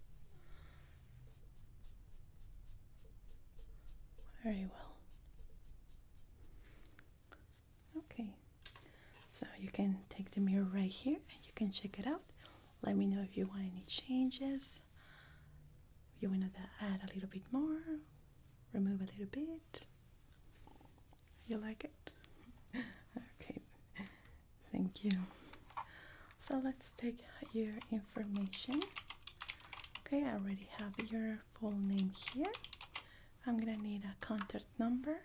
Very well. Okay, so you can take the mirror right here and you can check it out. Let me know if you want any changes. If you want to add a little bit more, remove a little bit. You like it? Okay, thank you. So let's take your information. Okay, I already have your full name here. I'm gonna need a contact number.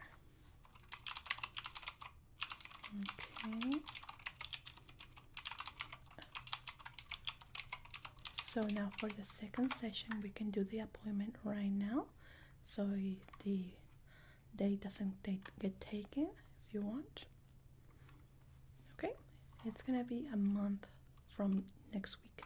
Okay. So now for the second session, we can do the appointment right now. So the date doesn't get taken if you want. Okay, it's gonna be a month from next week.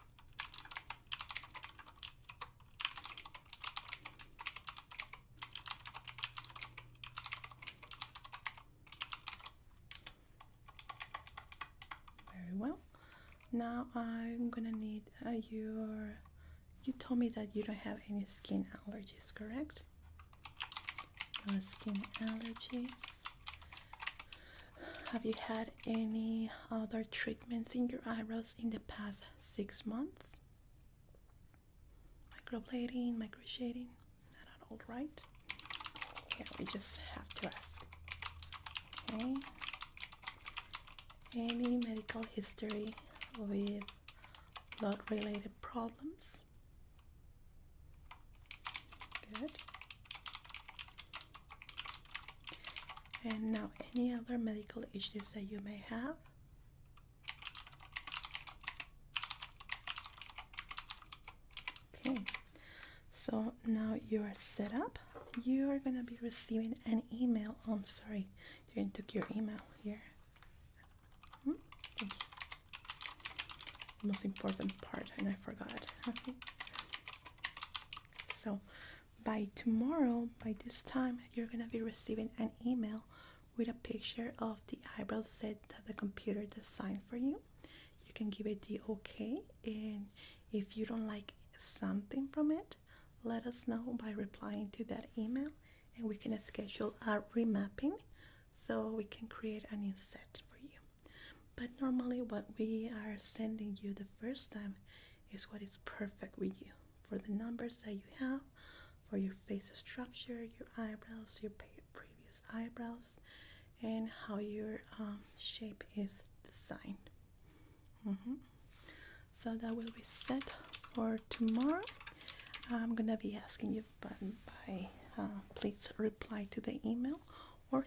Very well. Now I'm gonna need you told me that you don't have any skin allergies, correct? No skin allergies. Have you had any other treatments in your eyebrows in the past 6 months? Microblading, microshading? Not at all, right? Yeah, we just have to ask. Okay. Any medical history with blood-related problems? Good. And now, any other medical issues that you may have? Okay, so now you are set up. You are going to be receiving an email. Oh, I'm sorry, you didn't took your email here. Thank you. The most important part, and I forgot. Okay. So by tomorrow, by this time, you're going to be receiving an email with a picture of the eyebrow set that the computer designed for you. can give it the okay. And if you don't like something from it, let us know by replying to that email, and we can schedule a remapping so we can create a new set for you. But normally what we are sending you the first time is what is perfect with you, for the numbers that you have, for your face structure, your eyebrows, your previous eyebrows, and how your shape is designed. So that will be set for tomorrow. I'm gonna be asking you by please reply to the email or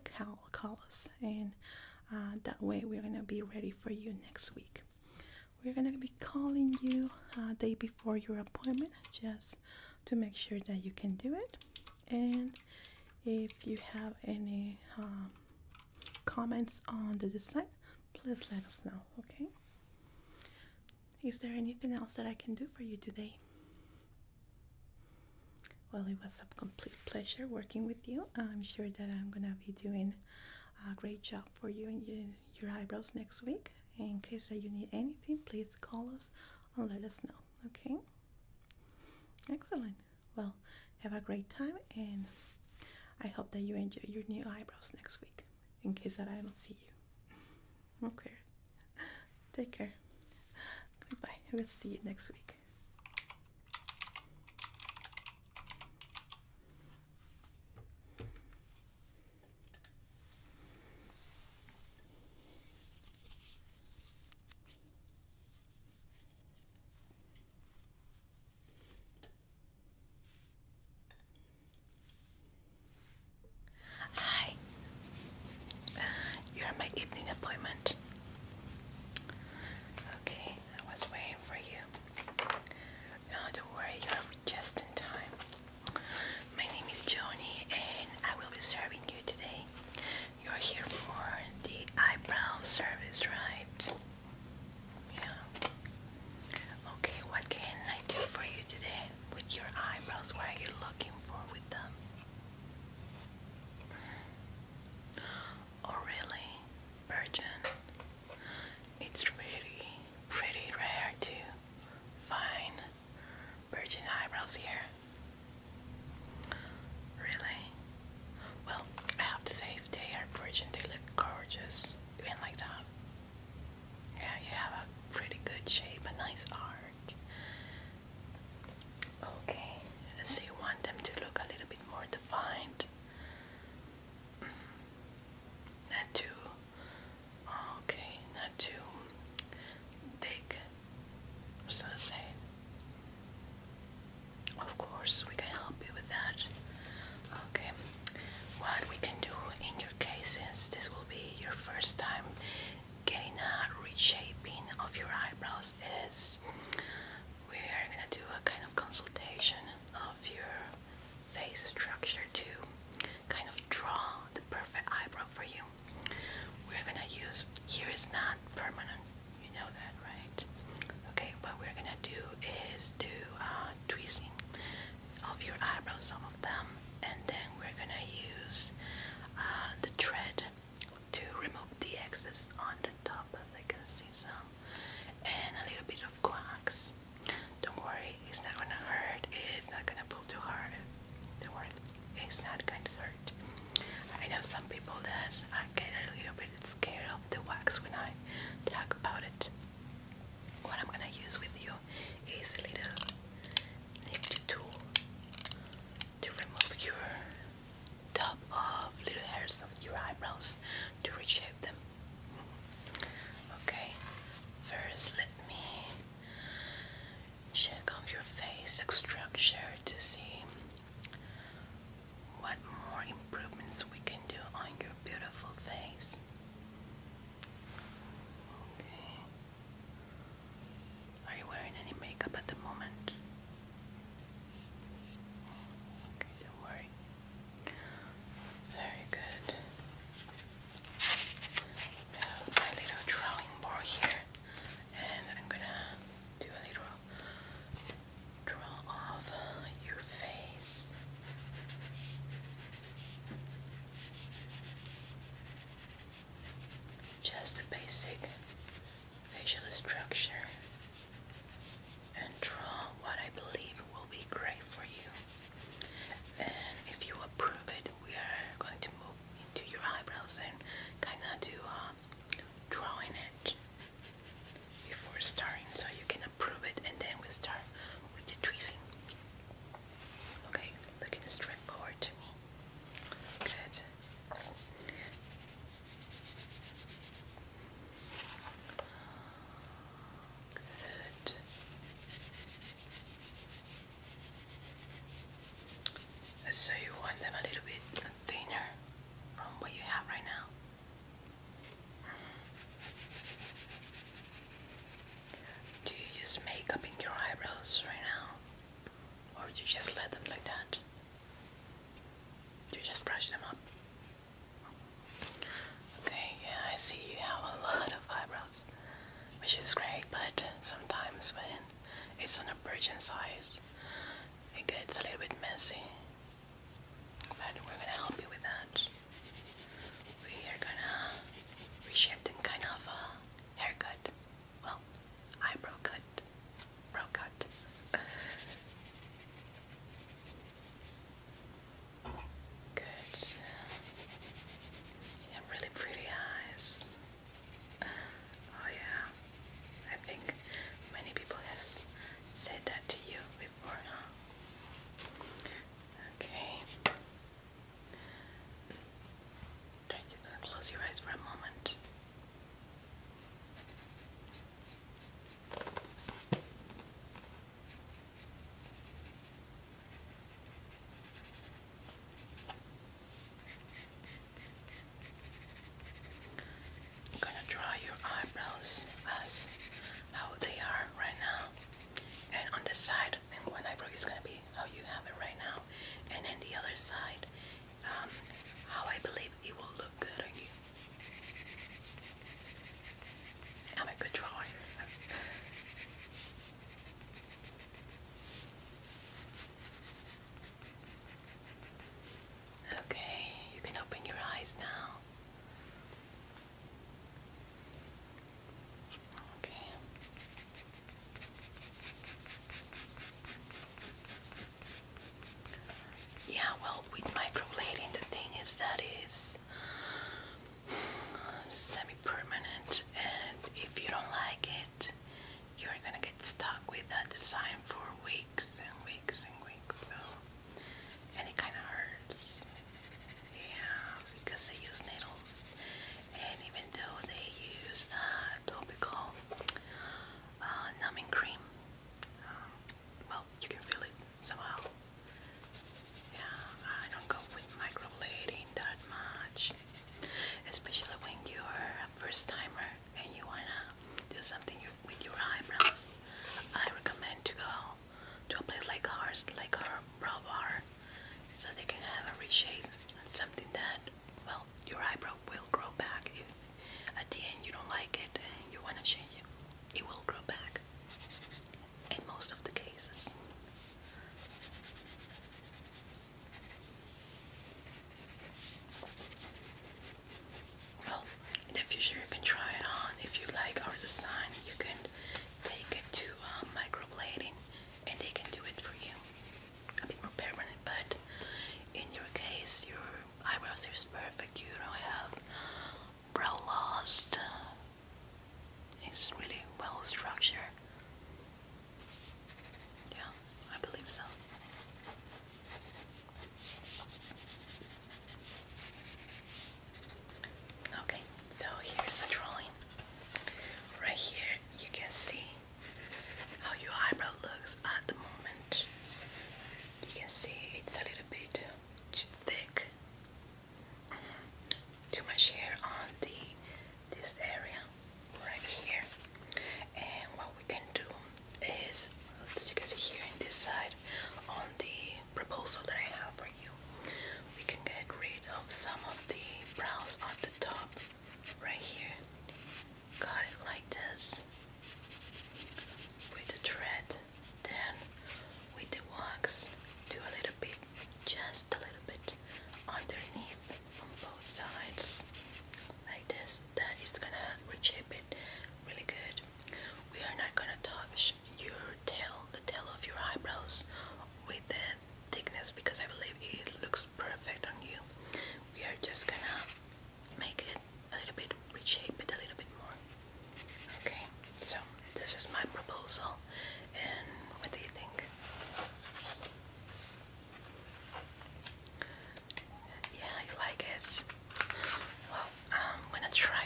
call us, and that way we're gonna be ready for you next week. We're gonna be calling you day before your appointment just to make sure that you can do it. And if you have any comments on the design, please let us know. Okay? Is there anything else that I can do for you today? Well, it was a complete pleasure working with you. I'm sure that I'm gonna be doing a great job for you and your eyebrows next week. In case that you need anything, please call us and let us know. Okay? Excellent. Well, have a great time, and I hope that you enjoy your new eyebrows next week. In case that I don't see you. Okay. Take care. Goodbye. We'll see you next week. Hi. You're my evening appointment. Okay, I was waiting for you. No, don't worry, you're just in time. My name is Jonie, and I will be serving you today. You're here for the eyebrow service, right? Yeah. Okay, what can I do for you today with your eyebrows? What are you looking for with them? Oh, really? Virgin? structure and draw what I believe will be great for you. And if you approve it, we are going to move into your eyebrows and kind of do drawing it before starting, so you can approve it, and then we start with the tweezing. Okay, looking straight forward to me. Good. Good. So you want them a little bit thinner from what you have right now. Do you use makeup in your eyebrows right now? Or do you just let them like that? Do you just brush them up? Okay, yeah, I see you have a lot of eyebrows, which is great, but sometimes when it's on a virgin side, it gets a little bit messy. But we're gonna help you with that. We are gonna reshape them kind of a haircut. Well, eyebrow cut. Brow cut. Good. You have really pretty eyes. Oh yeah. I think many people have said that to you before, huh? Okay. Try to close your eyes for a moment. I'm gonna draw your eyebrows as how they are right now, and on the side, and one eyebrow is gonna be how you have it right now, and then the other side, how I believe it will look good on you.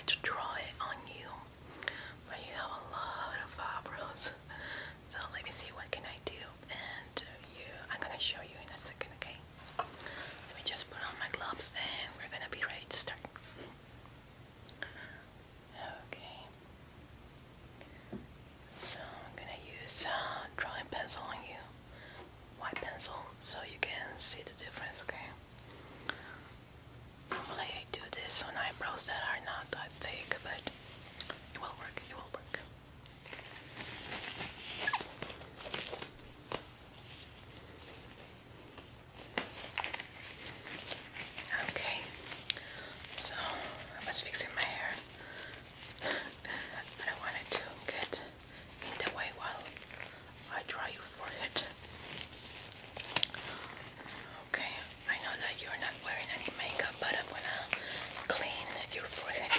to draw it on you, but you have a lot of eyebrows. So let me see, what can I do? And I'm gonna show you in a second, okay? Let me just put on my gloves and we're gonna be ready to start. Okay. So I'm gonna use drawing pencil on you, white pencil, so you can see the difference, okay? Normally I do this on eyebrows that are not that thick, but it will work, it will work. Okay, so I was fixing my hair. I don't want it to get in the way while I draw your forehead. Okay, I know that you're not wearing any makeup, but I'm gonna clean your forehead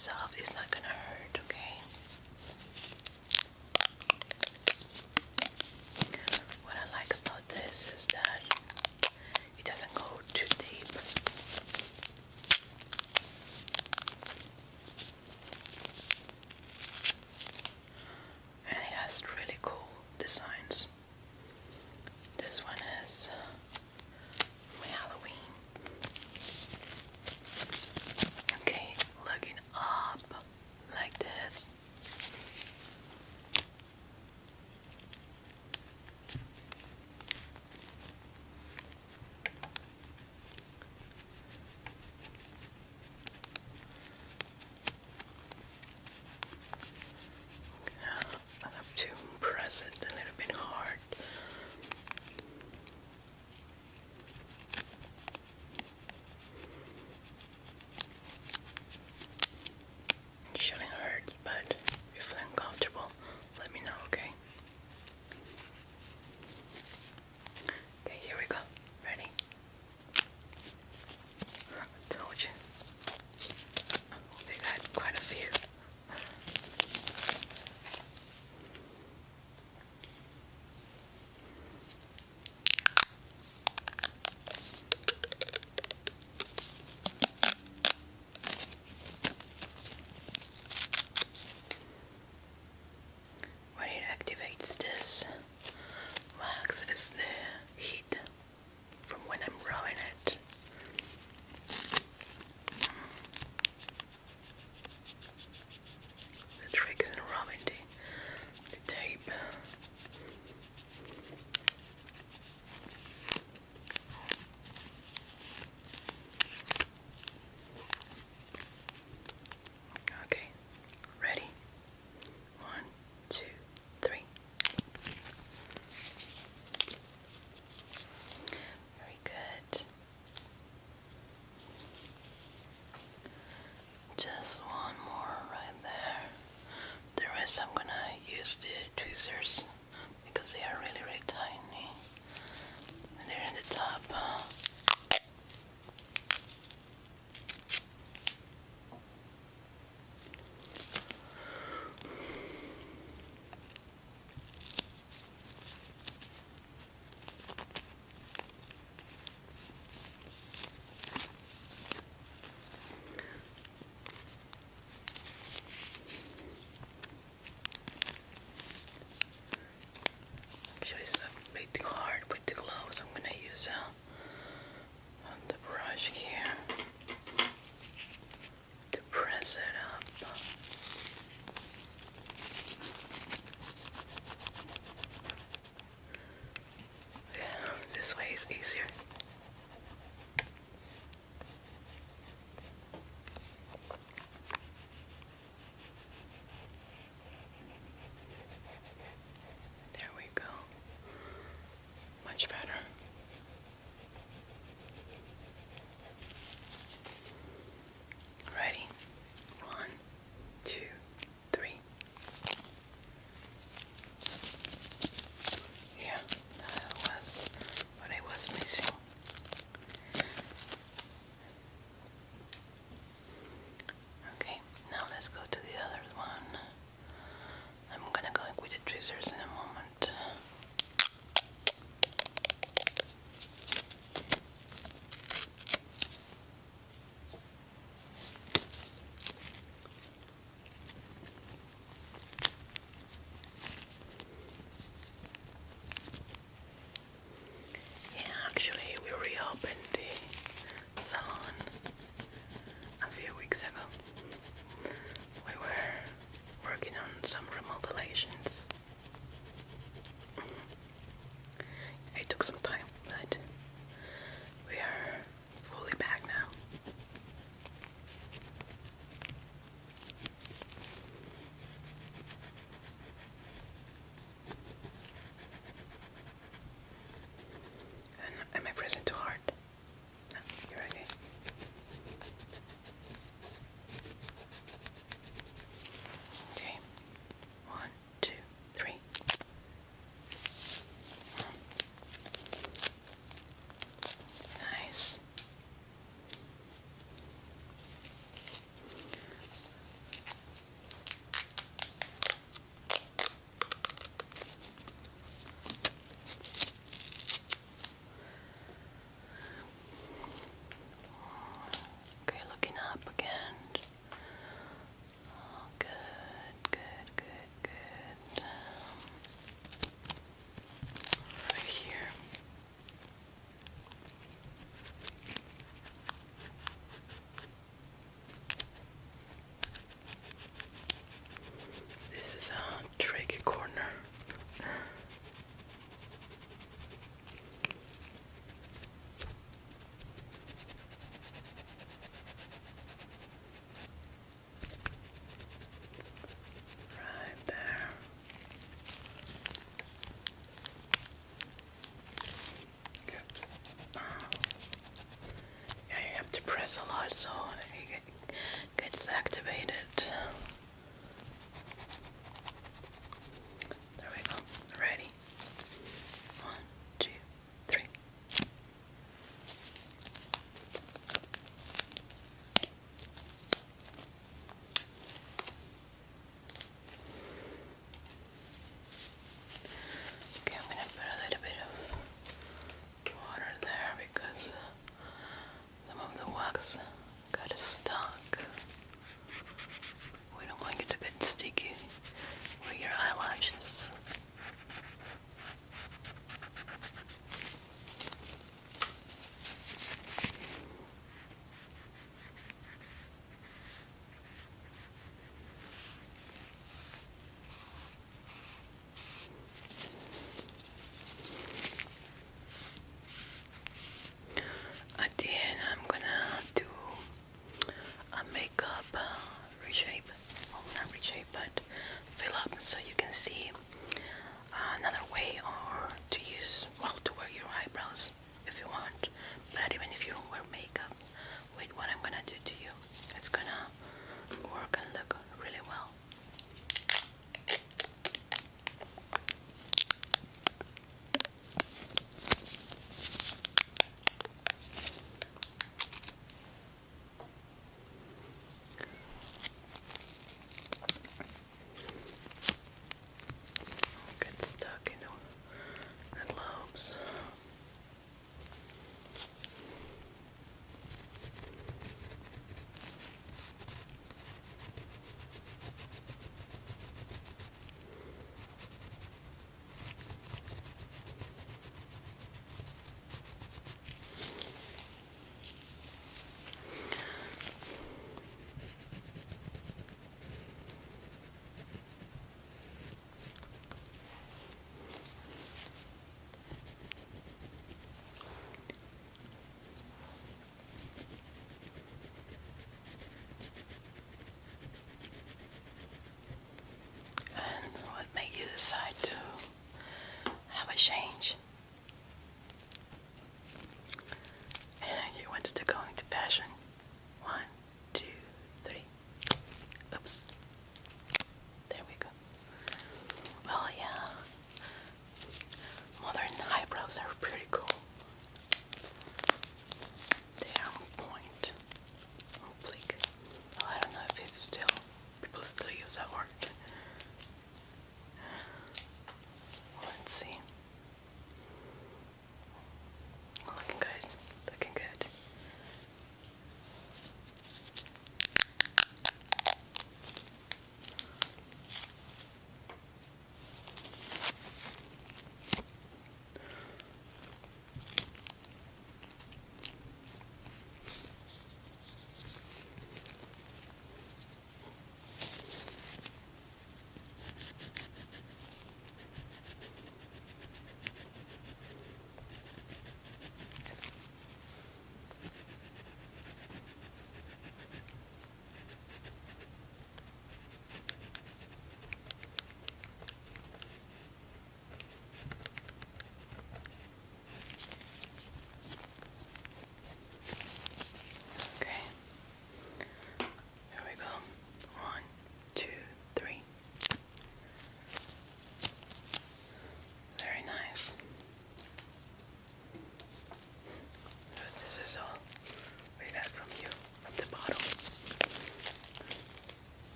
itself is not gonna hurt, okay? What I like about this is that it doesn't go too deep. And it has really cool designs. This one is my Halloween. Okay, looking up like this. I have to press it a little bit hard. It shouldn't hurt, but if you feel uncomfortable, let me know, okay? Okay, here we go. Ready? I told you. They got quite a few. When it activates this wax is the heat from when I'm rubbing it. The trick is in rubbing the tape. Okay, ready? 1, 2, 3. Very good. Just one more right there. The rest I'm gonna use the tweezers because they are really, really tiny. And they're in the top. Actually, it's a bit hard with the gloves. I'm gonna use the brush here to press it up. Yeah, this way is easier. There we go. Much better. Ready? 1, 2, 3. Yeah, that was what I was missing. Okay, now let's go to the other one. I'm gonna go with the tweezers in a moment. Yeah, actually we reopened the salon a few weeks ago. We were working on some remodelations. It took some time, but we are fully back now. And am I pressing too hard? No, you're okay. change. And you wanted to go into fashion. 1, 2, 3. Oops. There we go. Well, yeah. Modern eyebrows are pretty cool. They are on point, on fleek. Well, I don't know if it's still, people still use that word. Let's see. Looking good, looking good.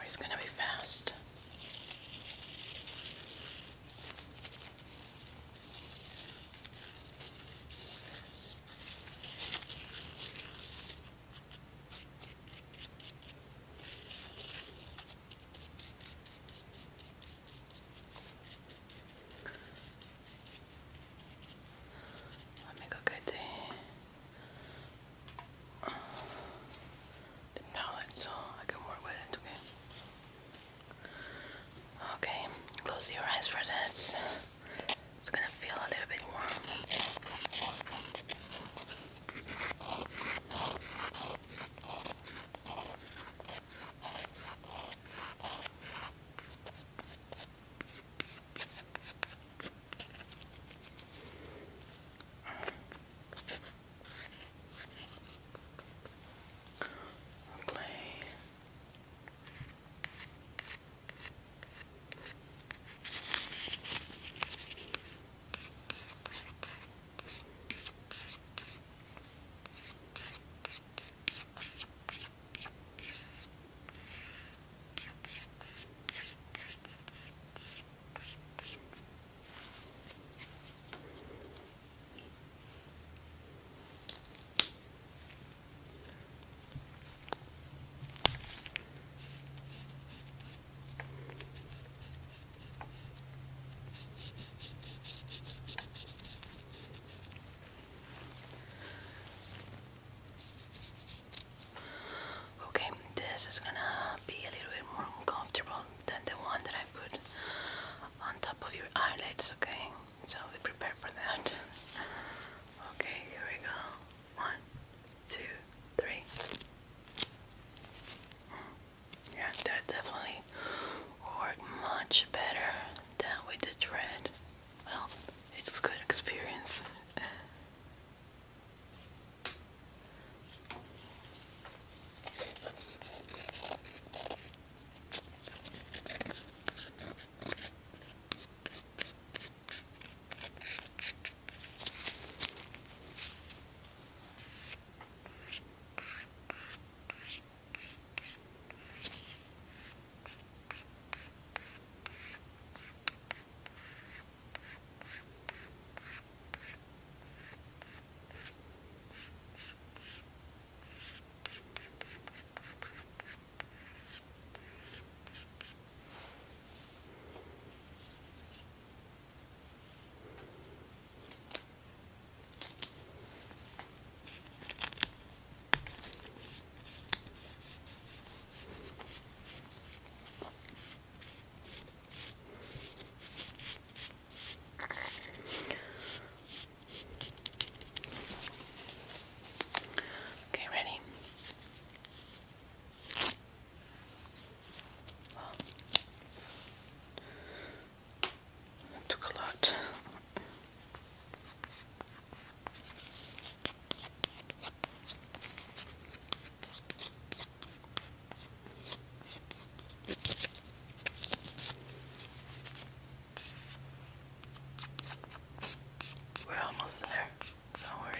it's gonna be fast. Let me go get the palette so I can work with it, okay? Okay, close your eyes for this. It's gonna feel a little bit warm. Okay, this is gonna be a little bit more uncomfortable than the one that I put on top of your eyelids, okay? So be prepared for that. Okay, here we go. 1, 2, 3. Yeah, that definitely worked much better than with the thread. Well, it's good experience. Okay, ready? That took a lot. We're almost there. Don't worry.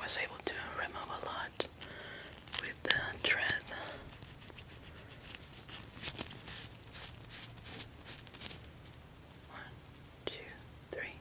was able to remove a lot with the thread. One, two, three.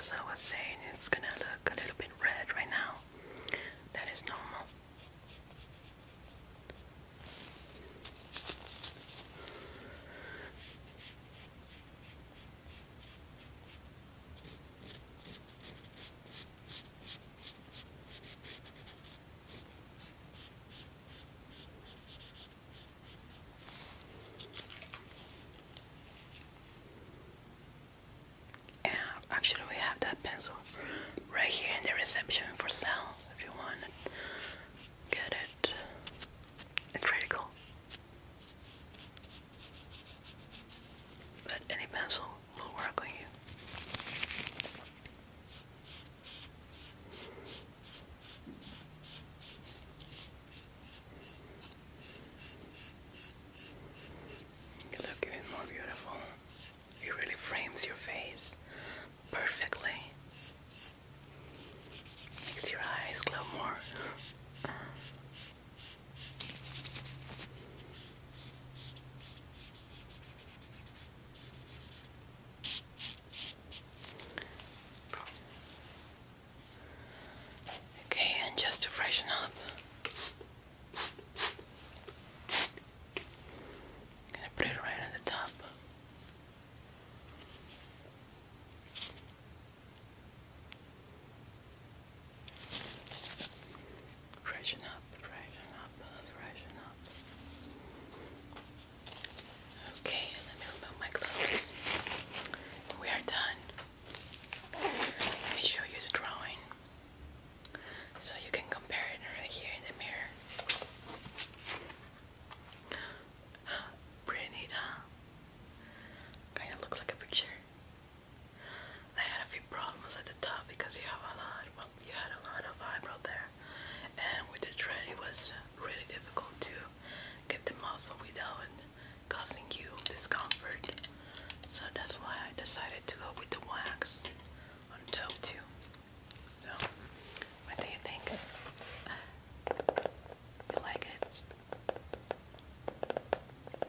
as I was saying, it's gonna look a little bit red right now. That is normal. Actually, we have that pencil right here in the reception for sale if you want to get it. It's pretty cool. But any pencil will work on you. You look even more beautiful. It really frames your face perfectly. Makes your eyes glow more. Okay, and just to freshen up, I'm gonna put it right on the top. Freshen up, freshen up, freshen up. Okay, let me remove my gloves. We are done. Let me show you the drawing so you can compare it right here in the mirror. Pretty neat, huh? Kinda looks like a picture. I had a few problems at the top because you have a lot, well, you had a lot of eyebrow there. And with the thread, it was really difficult to get them off without causing you discomfort. So that's why I decided to go with the wax on top too. So, what do you think? You like it?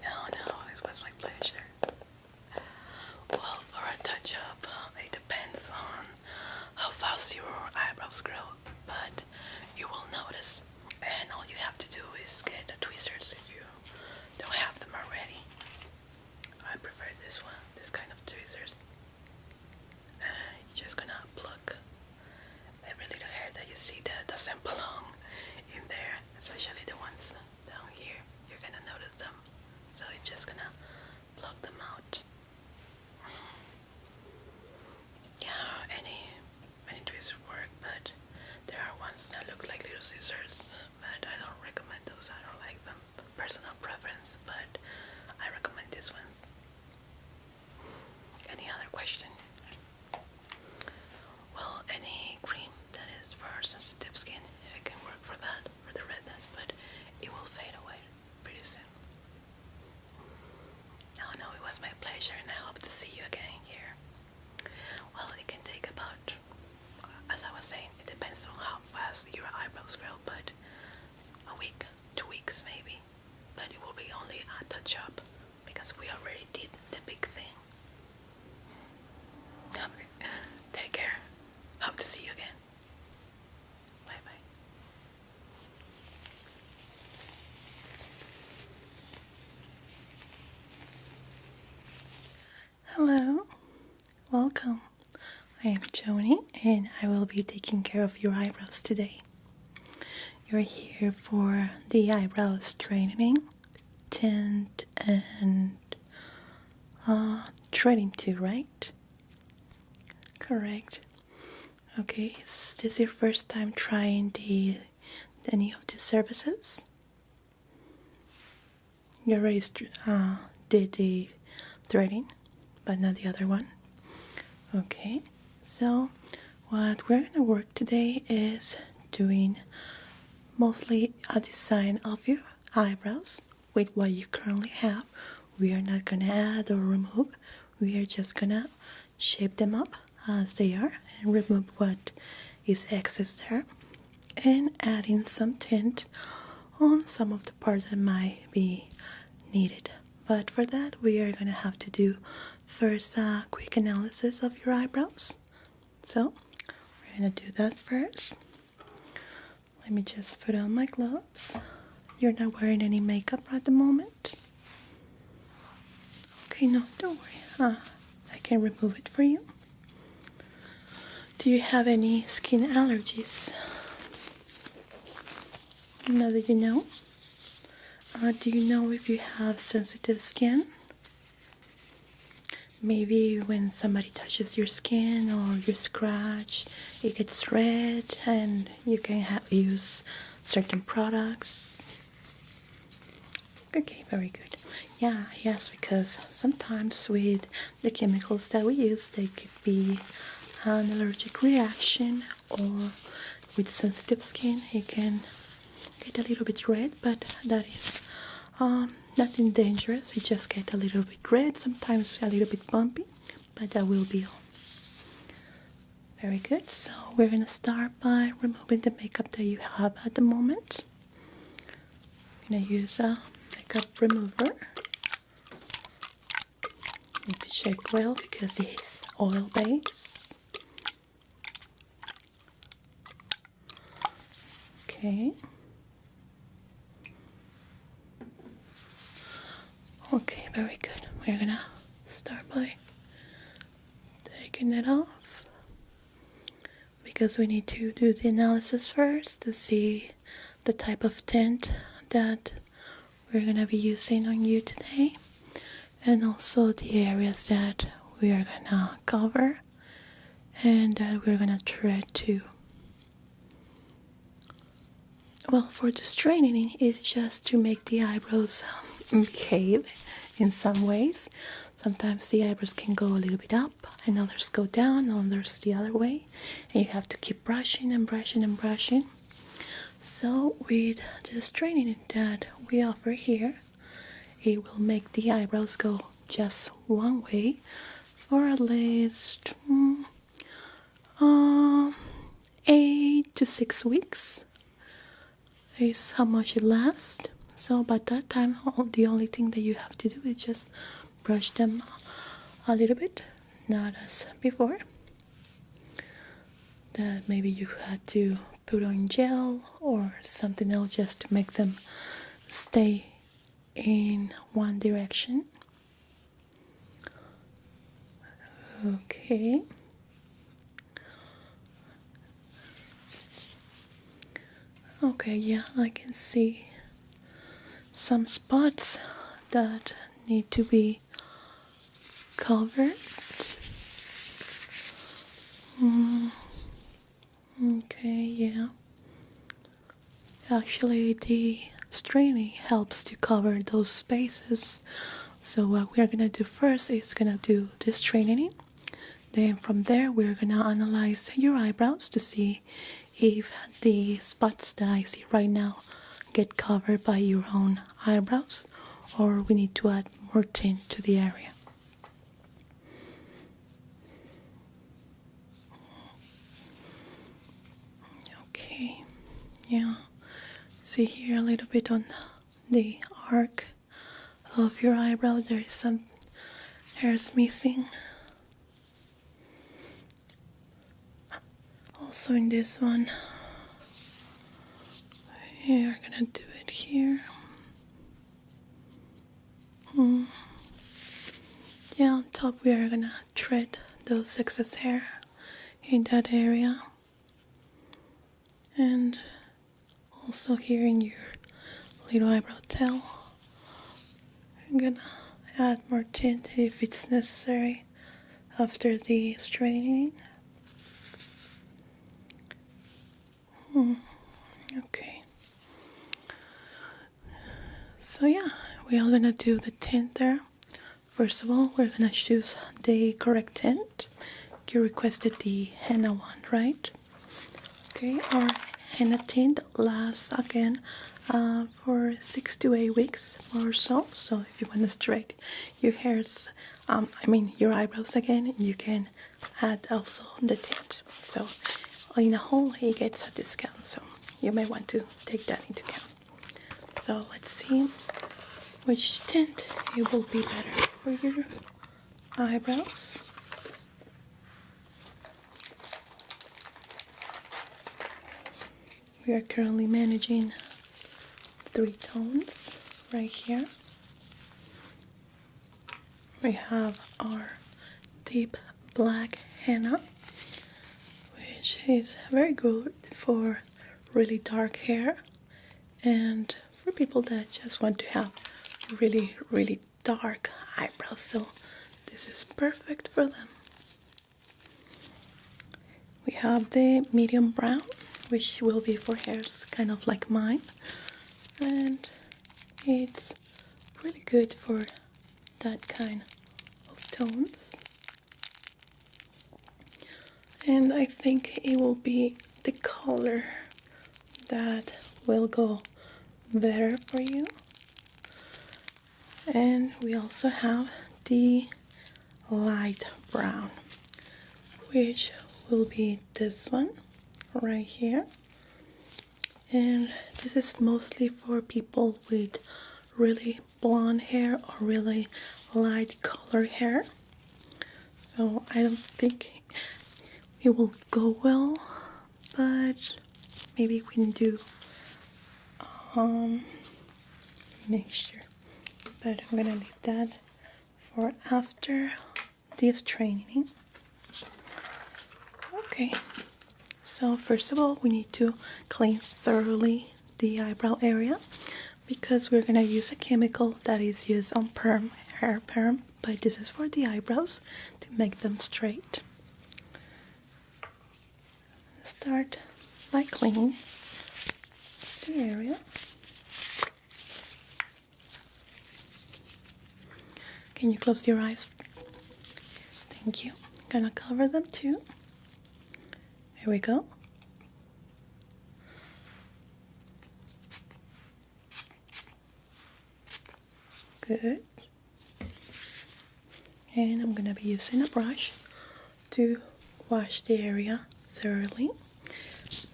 No, it was my pleasure. Well, for a touch-up, it depends on how fast your eyebrows grow, but you will notice. And all you have to do is get the tweezers if you don't have them already. I prefer this one, this kind of tweezers. You're just gonna pluck every little hair that you see that doesn't belong in there, especially the ones down here. You're gonna notice them, so you're just gonna pluck them out. Yeah, many tweezers work, but there are ones that look like little scissors, but I don't recommend those. I don't like them. Personal preference, but I recommend these ones. Any other question? Well, any cream that is for sensitive skin, it can work for that, for the redness, but it will fade away pretty soon. No, it was my pleasure, and I hope to see you again here. Well, it can take about, as I was saying, it depends on how fast your eyebrows grow, but a week, 2 weeks maybe. But it will be only a touch-up because we already did the big thing. Okay. Take care. Hope to see you again. Bye-bye. Hello. Welcome. I am Jonie, and I will be taking care of your eyebrows today. You're here for the eyebrow straightening, tint, and threading too, right? Correct. Okay, is this your first time trying any of the services? You already did the threading, but not the other one. Okay, so what we're gonna work today is doing mostly a design of your eyebrows with what you currently have. We are not gonna add or remove. We are just gonna shape them up as they are and remove what is excess there, and adding some tint on some of the parts that might be needed. But for that, we are gonna have to do first a quick analysis of your eyebrows. So we're gonna do that first. Let me just put on my gloves. You're not wearing any makeup at the moment? Okay, no, don't worry. I can remove it for you. Do you have any skin allergies? Now that you know. Do you know if you have sensitive skin? Maybe when somebody touches your skin or you scratch, it gets red and you can use certain products. Okay, very good. Yeah, yes, because sometimes with the chemicals that we use, they could be an allergic reaction, or with sensitive skin, it can get a little bit red, but that is nothing dangerous. It just get a little bit red, sometimes a little bit bumpy, but that will be all. Very good. So we're gonna start by removing the makeup that you have at the moment. I'm gonna use a makeup remover. Need to shake well because it is oil based. Okay. Okay, very good. We're gonna start by taking it off because we need to do the analysis first to see the type of tint that we're gonna be using on you today, and also the areas that we are gonna cover and that we're gonna thread too. Well, for the straightening, it's just to make the eyebrows behave in some ways. Sometimes the eyebrows can go a little bit up and others go down, others the other way, and you have to keep brushing and brushing and brushing. So with the straightening that we offer here, it will make the eyebrows go just one way for at least 8 to 6 weeks is how much it lasts. So by that time, the only thing that you have to do is just brush them a little bit, not as before. That maybe you had to put on gel or something else just to make them stay in one direction. Okay. Okay, yeah, I can see some spots that need to be covered. Okay, yeah. Actually, the straightening helps to cover those spaces. So what we're gonna do first is gonna do the straightening. Then from there, we're gonna analyze your eyebrows to see if the spots that I see right now get covered by your own eyebrows, or we need to add more tint to the area. Okay, yeah, see here a little bit on the arc of your eyebrow, there is some hairs missing. Also in this one, we are gonna do it here. Yeah, on top we are gonna thread those excess hair in that area, and also here in your little eyebrow tail. I'm gonna add more tint if it's necessary after the straightening. Okay. So yeah, we are gonna do the tint there. First of all, we're gonna choose the correct tint. You requested the henna one, right? Okay, our henna tint lasts again for 6 to 8 weeks or so. So if you want to straighten your hairs, your eyebrows again, you can add also the tint. So in a whole, it gets a discount. So you may want to take that into account. So let's see which tint it will be better for your eyebrows. We are currently managing 3 tones right here. We have our deep black henna, which is very good for really dark hair and for people that just want to have really dark eyebrows, so this is perfect for them. We have the medium brown, which will be for hairs kind of like mine, and it's really good for that kind of tones. And I think it will be the color that will go better for you. And we also have the light brown, which will be this one right here. And this is mostly for people with really blonde hair or really light color hair. So I don't think it will go well, but maybe we can do mixture. But I'm gonna leave that for after this training. Okay, so first of all we need to clean thoroughly the eyebrow area because we're gonna use a chemical that is used on perm, hair perm, but this is for the eyebrows to make them straight. Start by cleaning the area. Can you close your eyes? Thank you. I'm gonna cover them too. Here we go. Good. And I'm gonna be using a brush to wash the area thoroughly.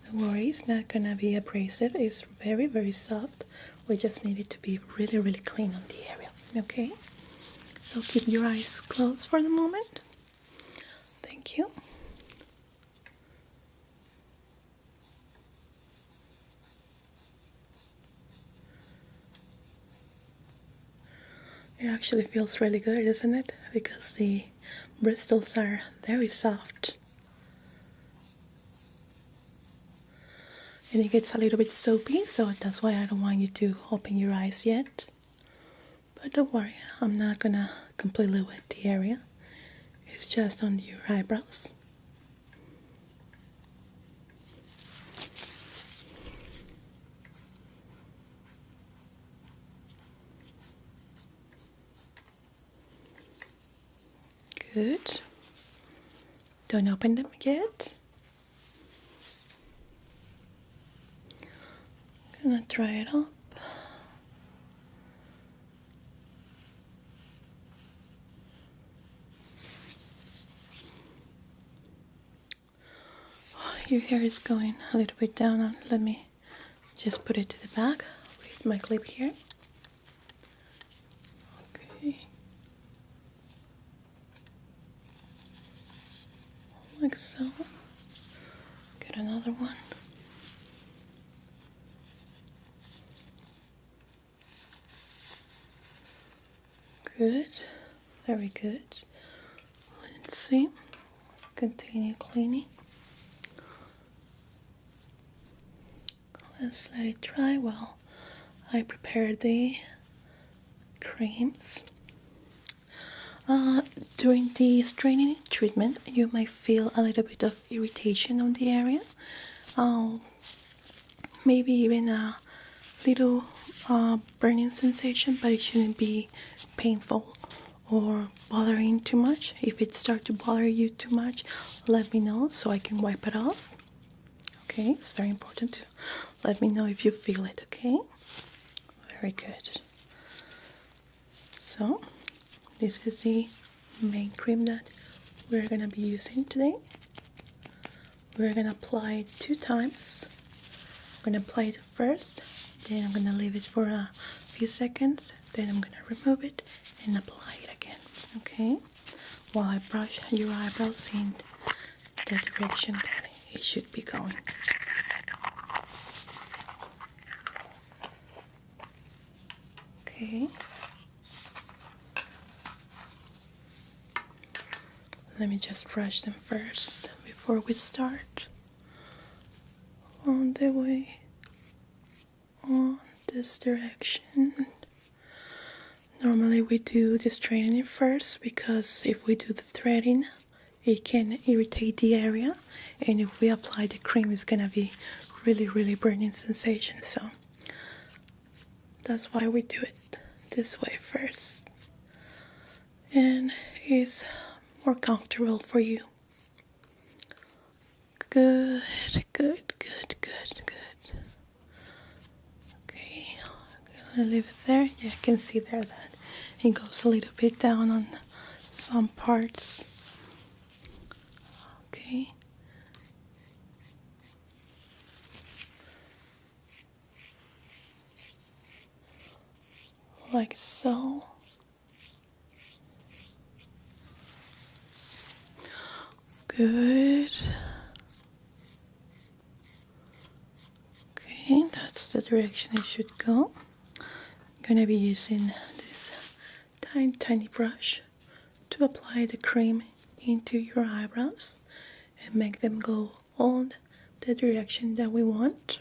Don't worry, it's not gonna be abrasive. It's very soft. We just need it to be really clean on the area. Okay? So keep your eyes closed for the moment. Thank you. It actually feels really good, isn't it? Because the bristles are very soft. And it gets a little bit soapy, so that's why I don't want you to open your eyes yet. But don't worry, I'm not gonna completely wet the area. It's just on your eyebrows. Good. Don't open them yet. Gonna dry it up. Your hair is going a little bit down. Let me just put it to the back with my clip here. Okay. Like so. Get another one. Good. Very good. Let's see. Let's continue cleaning. Let's let it dry while I prepare the creams. During the straightening treatment, you might feel a little bit of irritation on the area. Maybe even a little burning sensation, but it shouldn't be painful or bothering too much. If it starts to bother you too much, let me know so I can wipe it off. Okay, it's very important to let me know if you feel it, okay? Very good. So, this is the main cream that we're going to be using today. We're going to apply it 2 times. I'm going to apply it first, then I'm going to leave it for a few seconds, then I'm going to remove it and apply it again, okay? While I brush your eyebrows in the direction that it should be going. Okay. Let me just brush them first before we start. On the way, on this direction. Normally we do the straightening first because if we do the threading, it can irritate the area, and if we apply the cream, it's gonna be really burning sensation. So that's why we do it this way first, and it's more comfortable for you. Good. Okay, I'm gonna leave it there. Yeah, I can see there that it goes a little bit down on some parts. Okay. Like so. Good. Okay, that's the direction it should go. I'm gonna be using this tiny brush to apply the cream into your eyebrows and make them go all the direction that we want.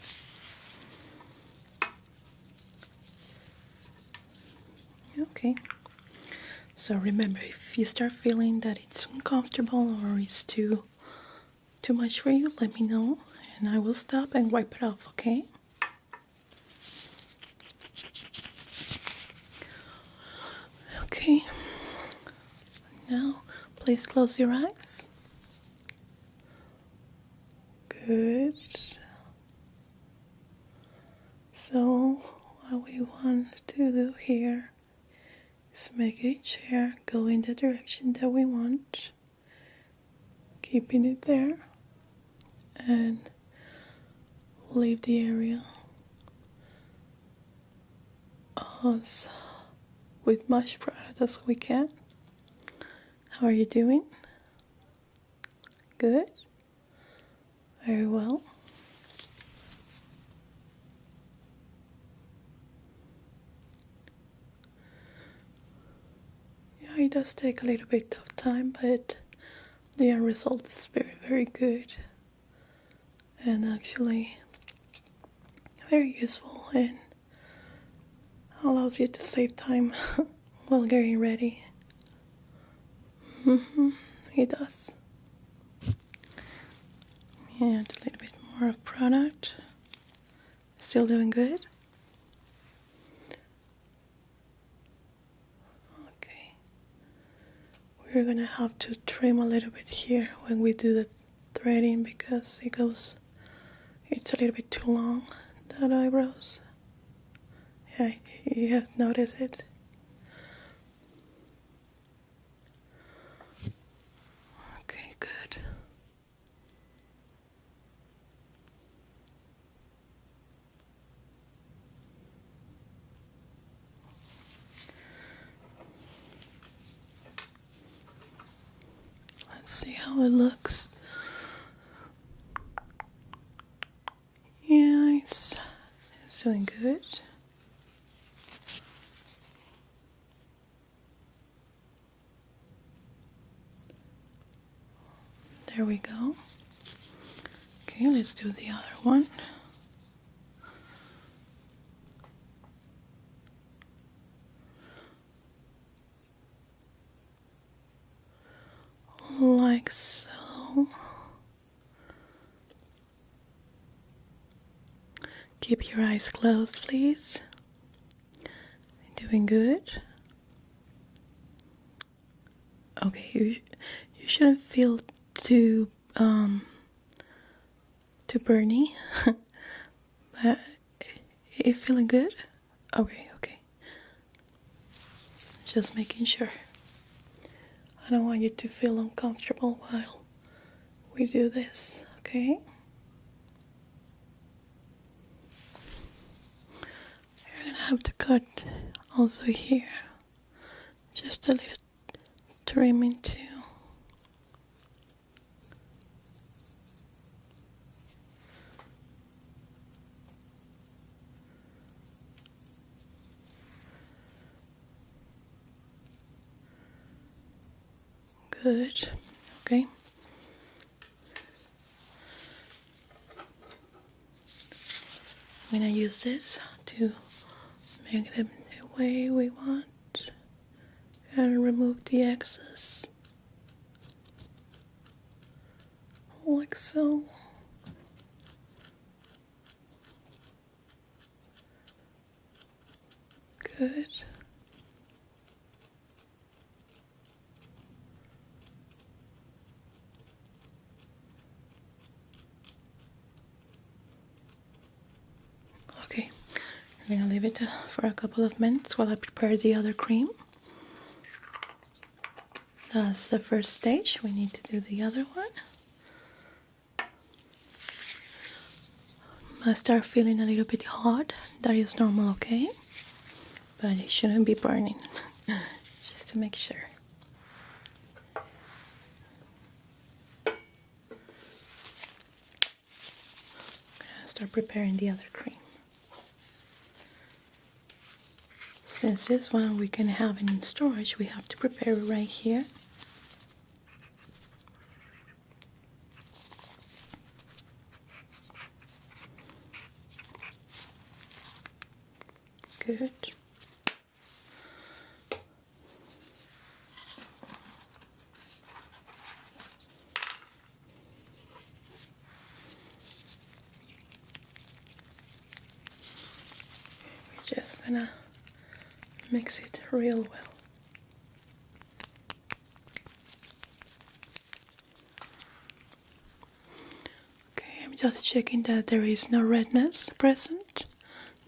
Okay, so remember, if you start feeling that it's uncomfortable or it's too much for you, let me know and I will stop and wipe it off, okay? Okay, now please close your eyes. Good. So what we want to do here is make each hair go in the direction that we want, keeping it there, and leave the area as with much product as we can. How are you doing? Good? Very well. Yeah, it does take a little bit of time, but the end result is very good, and actually very useful, and allows you to save time while getting ready. It does. And a little bit more of product. Still doing good? Okay. We're gonna have to trim a little bit here when we do the threading because it's a little bit too long, that eyebrows. Yeah, you have noticed it. Okay, good. Let's see how it looks. Yeah, it's doing good. There we go. Okay, let's do the other one. Like so. Keep your eyes closed, please. Doing good. Okay, you shouldn't feel too burny, but you feeling good? Okay. Just making sure. I don't want you to feel uncomfortable while we do this, okay? You're gonna have to cut also here. Just a little trimming too. Good. Okay. I'm gonna use this to make them the way we want and remove the excess. Like so. Good. Okay, I'm gonna leave it for a couple of minutes while I prepare the other cream. That's the first stage. We need to do the other one. I start feeling a little bit hot. That is normal, okay? But it shouldn't be burning. Just to make sure. Start preparing the other cream. Since this one we can have it in storage, we have to prepare it right here. Good. We're just gonna mix it real well. Okay, I'm just checking that there is no redness present.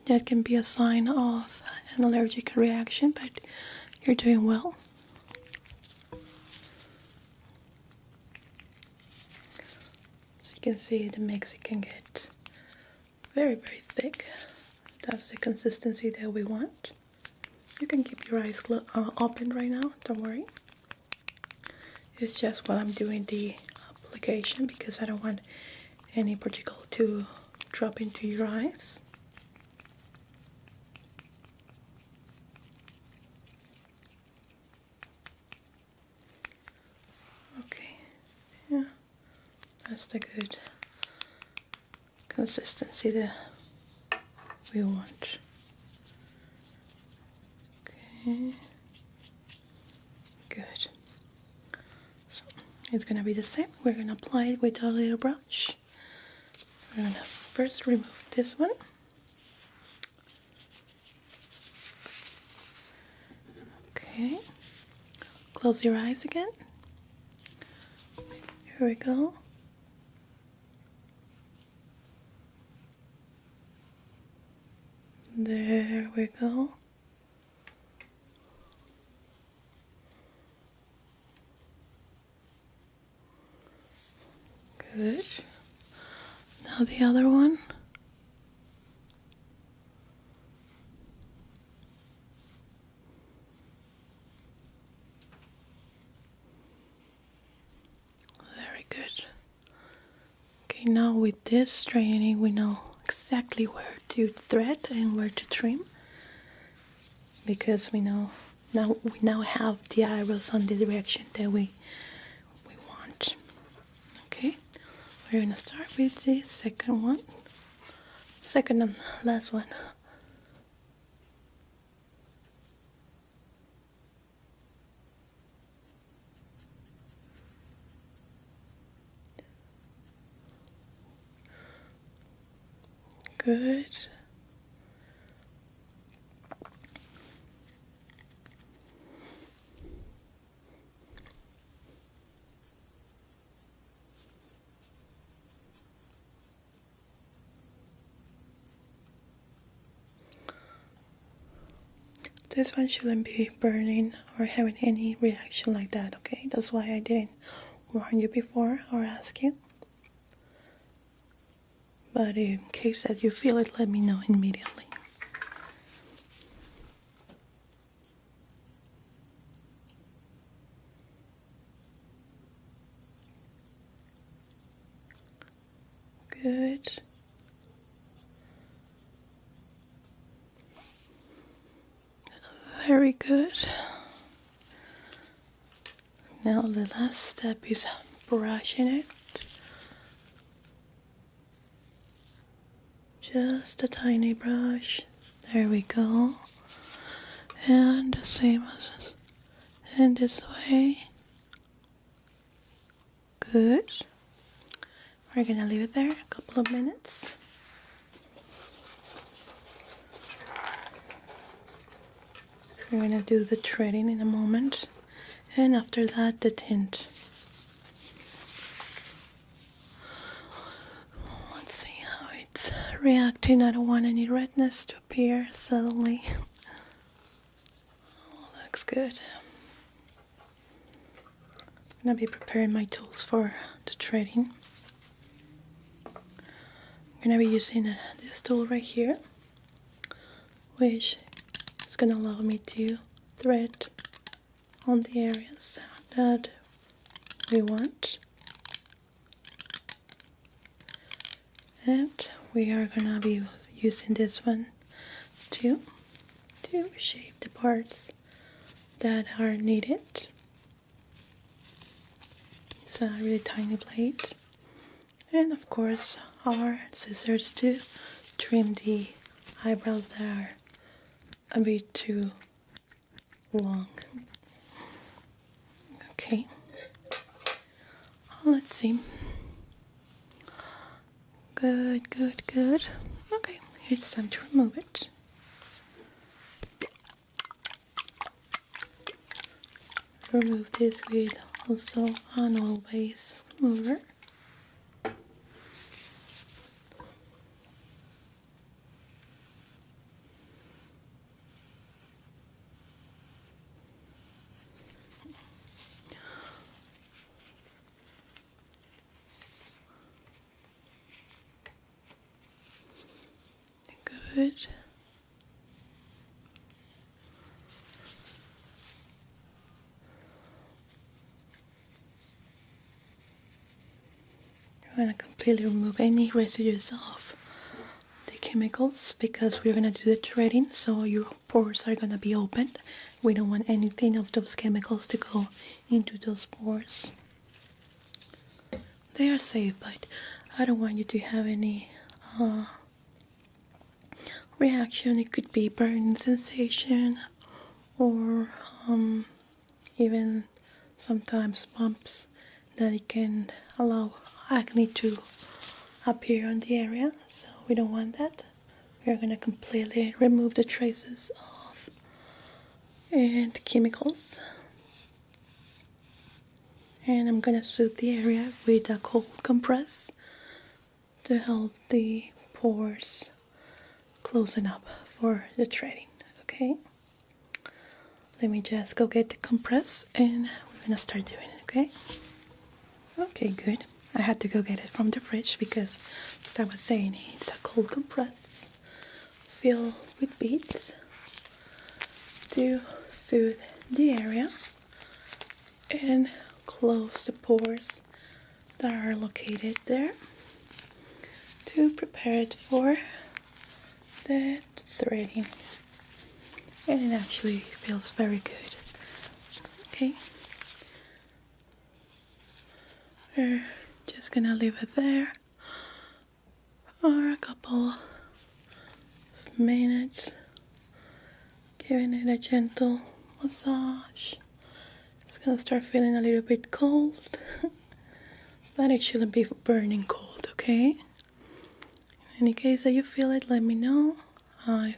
That can be a sign of an allergic reaction, but you're doing well. As you can see, the mix can get very, very thick. That's the consistency that we want. You can keep your eyes open right now, don't worry. It's just while I'm doing the application because I don't want any particle to drop into your eyes. Okay, yeah, that's the good consistency that we want. Okay, good. So it's gonna be the same. We're gonna apply it with our little brush. We're gonna first remove this one. Okay, close your eyes again. Here we go. There we go. Good. Now the other one. Very good. Okay, now with this straightening, we know exactly where to thread and where to trim, because we now have the eyebrows on the direction that we want. Okay, we're gonna start with the second and last one. Good. This one shouldn't be burning or having any reaction like that, okay? That's why I didn't warn you before or ask you. But in case that you feel it, let me know immediately. Good. Very good. Now the last step is brushing it. Just a tiny brush. There we go. And the same as in this way. Good. We're gonna leave it there a couple of minutes. We're gonna do the threading in a moment, and after that the tint. Let's see how it's reacting. I don't want any redness to appear suddenly. Oh, looks good. I'm gonna be preparing my tools for the threading. I'm gonna be using this tool right here, which is gonna allow me to thread on the areas that we want. And we are gonna be using this one too to shape the parts that are needed. It's a really tiny blade. And of course our scissors to trim the eyebrows that are a bit too long. Okay, let's see. Good, good, good. Okay, it's time to remove it. Remove this with also an oil-based remover. Good. I'm going to completely remove any residues of the chemicals because we're going to do the threading, so your pores are going to be opened. We don't want anything of those chemicals to go into those pores. They are safe, but I don't want you to have any reaction. It could be burning sensation or even sometimes bumps that it can allow acne to appear on the area, so we don't want that. We're going to completely remove the traces of and chemicals, and I'm going to soothe the area with a cold compress to help the pores closing up for the threading. Okay, let me just go get the compress and we're gonna start doing it. Okay, good. I had to go get it from the fridge because, as I was saying, it's a cold compress filled with beads to soothe the area and close the pores that are located there to prepare it for the threading. And it actually feels very good. Okay, we're just gonna leave it there for a couple of minutes, giving it a gentle massage. It's gonna start feeling a little bit cold, but it shouldn't be burning cold, okay? In any case that you feel it, let me know. I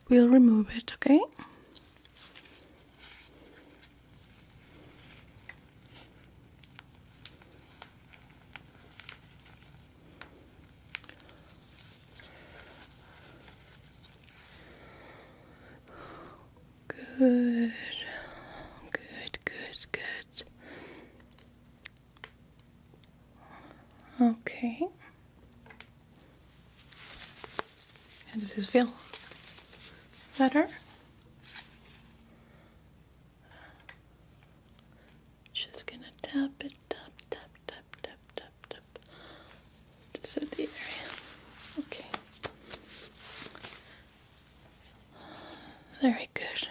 will remove it, okay? Good, good, good, good. Okay. How does this feel? Better? Just gonna tap it, tap, tap, tap, tap, tap, tap. Just at the area. Okay. Very good.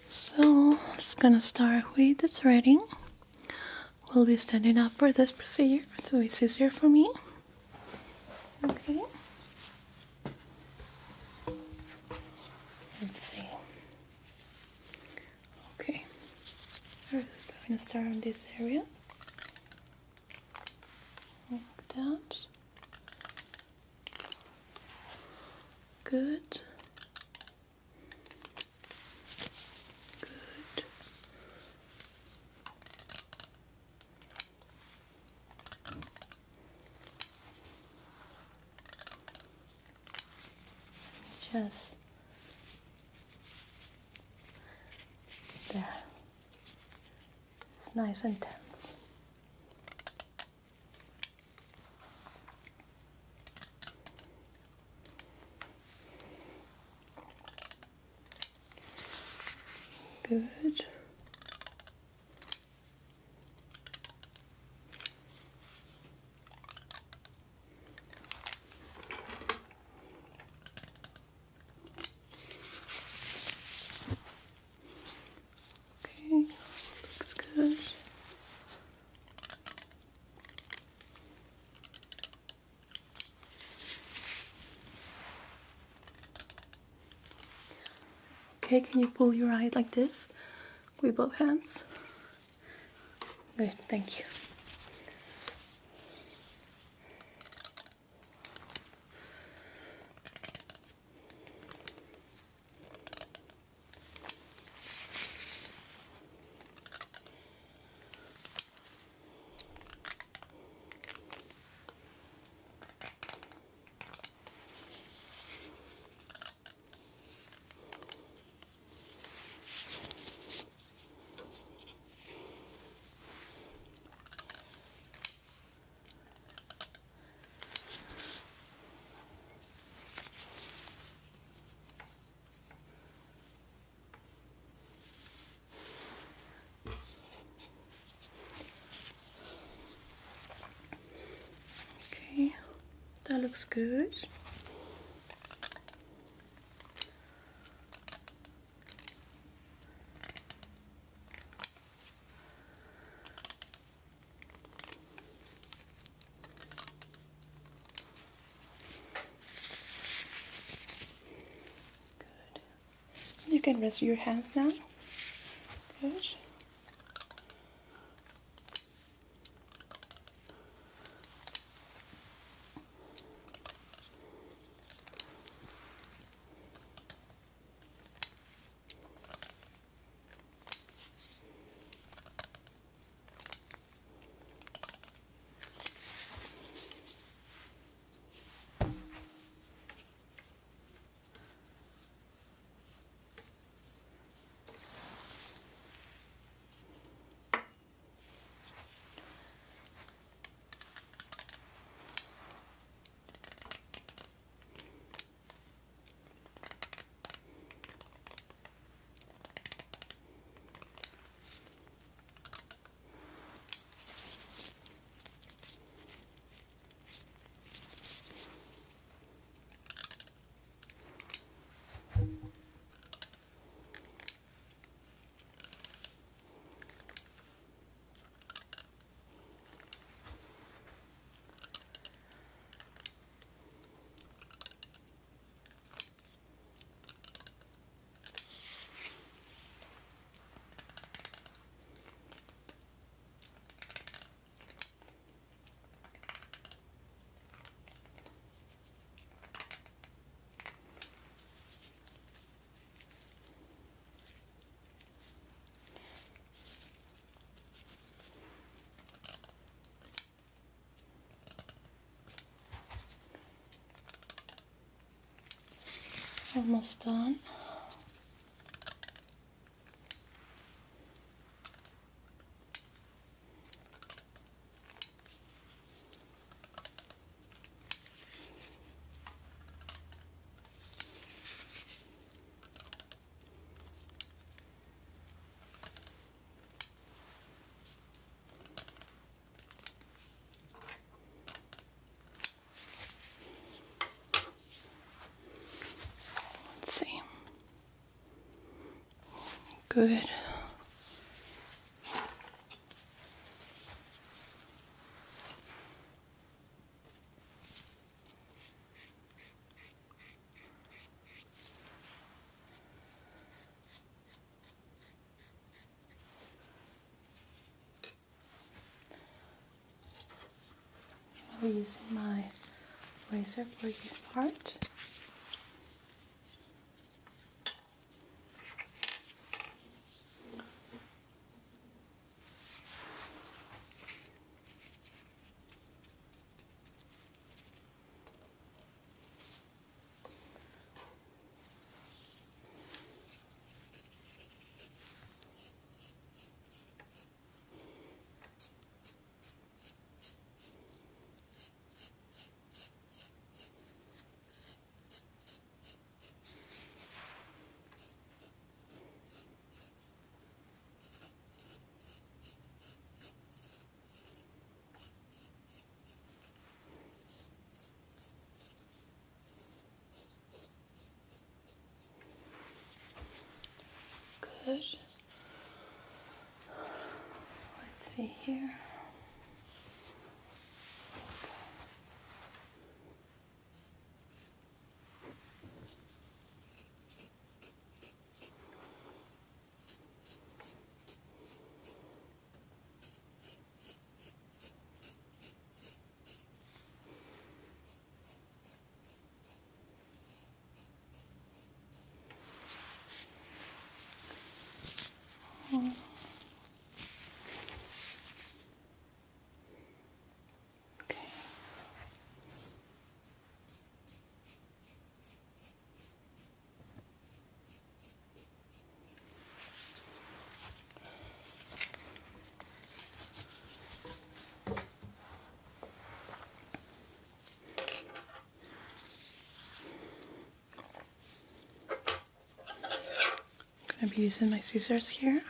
So let's gonna start with the threading. We'll be standing up for this procedure, so it's easier for me. Okay. Let's see. Okay. I'm going to start on this area. Like that. Good. Good. Just there. It's nice and tense. Good. Okay, looks good. Okay, can you pull your eye like this with both hands? Good, thank you. Okay, that looks good. You can rest your hands now. Good. Almost done. Let's see. Good. using my razor for this part. Good. Let's see here. Okay. I'm be using my scissors here.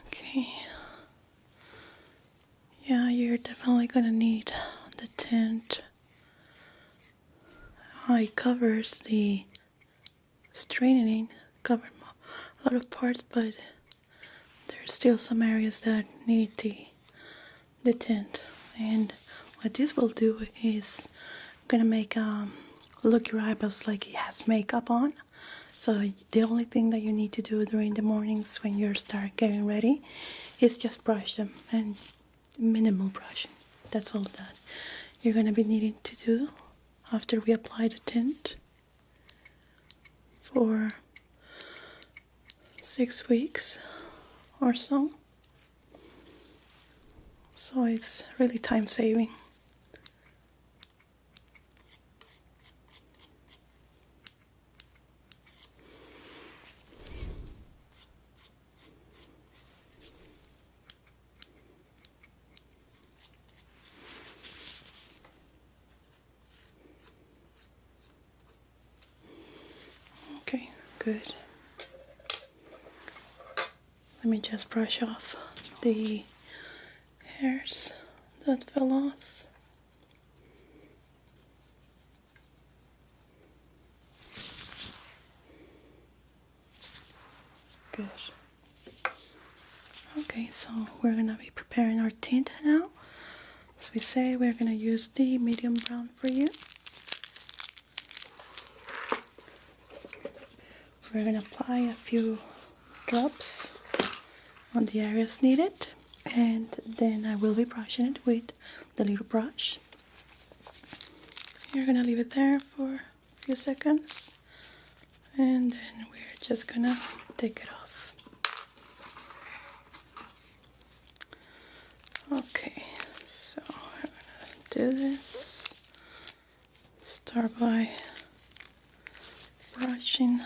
Okay. Yeah, you're definitely gonna need the tint. It covers the straightening, covered a lot of parts, but there's still some areas that need the tint. And what this will do is gonna make look your eyebrows like it has makeup on. So the only thing that you need to do during the mornings when you start getting ready is just brush them, and minimal brushing. That's all that you're gonna be needing to do after we apply the tint for 6 weeks or so. So it's really time saving. Okay, good. Let me just brush off the hairs that fell off. Good. Okay, so we're gonna be preparing our tint now. As we say, we're gonna use the medium brown for you. We're gonna apply a few drops on the areas needed, and then I will be brushing it with the little brush. You're gonna leave it there for a few seconds, and then we're just gonna take it off. Okay, so I'm gonna do this. Start by brushing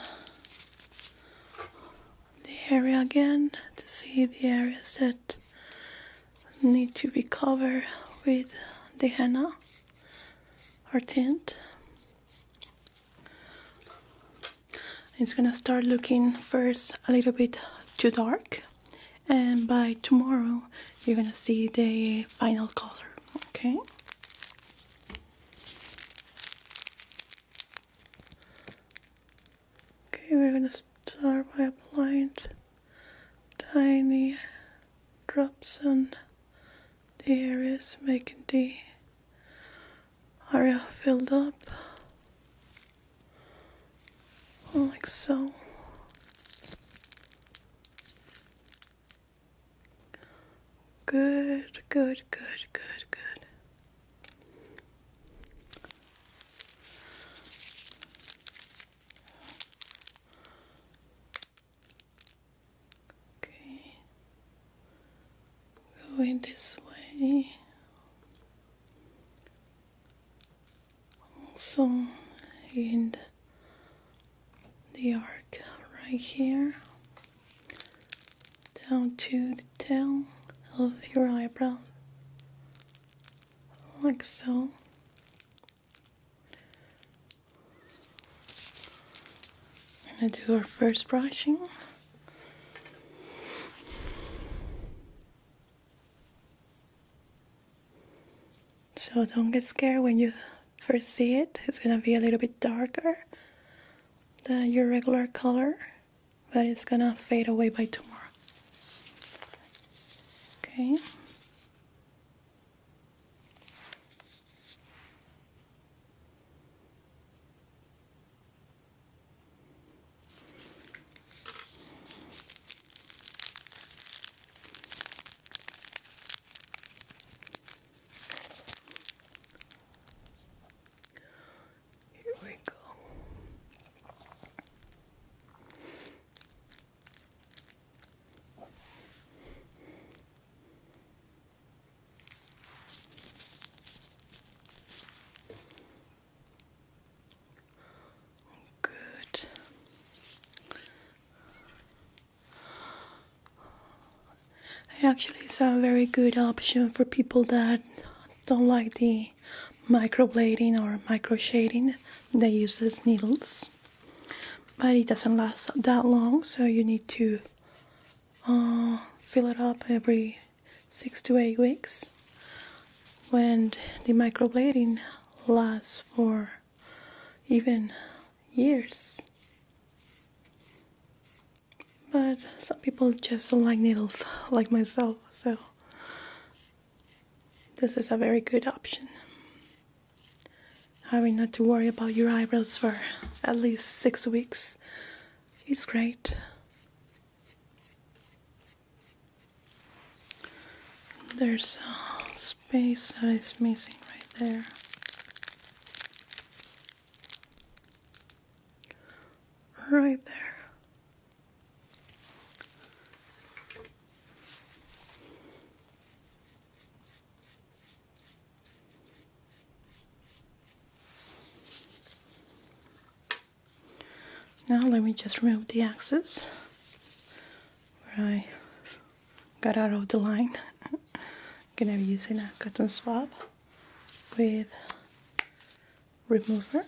the area again to see the areas that need to be covered with the henna or tint. It's gonna start looking first a little bit too dark, and by tomorrow you're gonna see the final color. Okay. Okay, we're gonna start by applying tiny drops on the areas, making the area filled up, like so. Good, good, good, good, good. Okay, going this way. Also in the arc right here, down to the tail of your eyebrow, like so. I'm gonna do our first brushing. So don't get scared when you first see it. It's gonna be a little bit darker than your regular color, but it's gonna fade away by tomorrow. Okay. Here we go. Good. It actually is a very good option for people that don't like the microblading or microshading. They use these needles, but it doesn't last that long, so you need to fill it up every 6 to 8 weeks, when the microblading lasts for even years. But some people just don't like needles, like myself, so this is a very good option. Having not to worry about your eyebrows for at least 6 weeks is great. There's a space that is missing right there. Right there. Now let me just remove the excess where I got out of the line. I'm gonna be using a cotton swab with remover.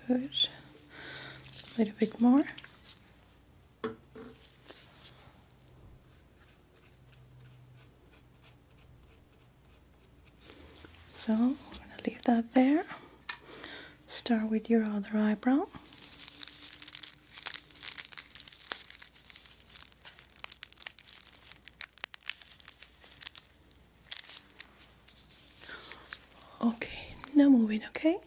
Good. A little bit more. So I'm gonna leave that there. Start with your other eyebrow. Okay, now moving, okay?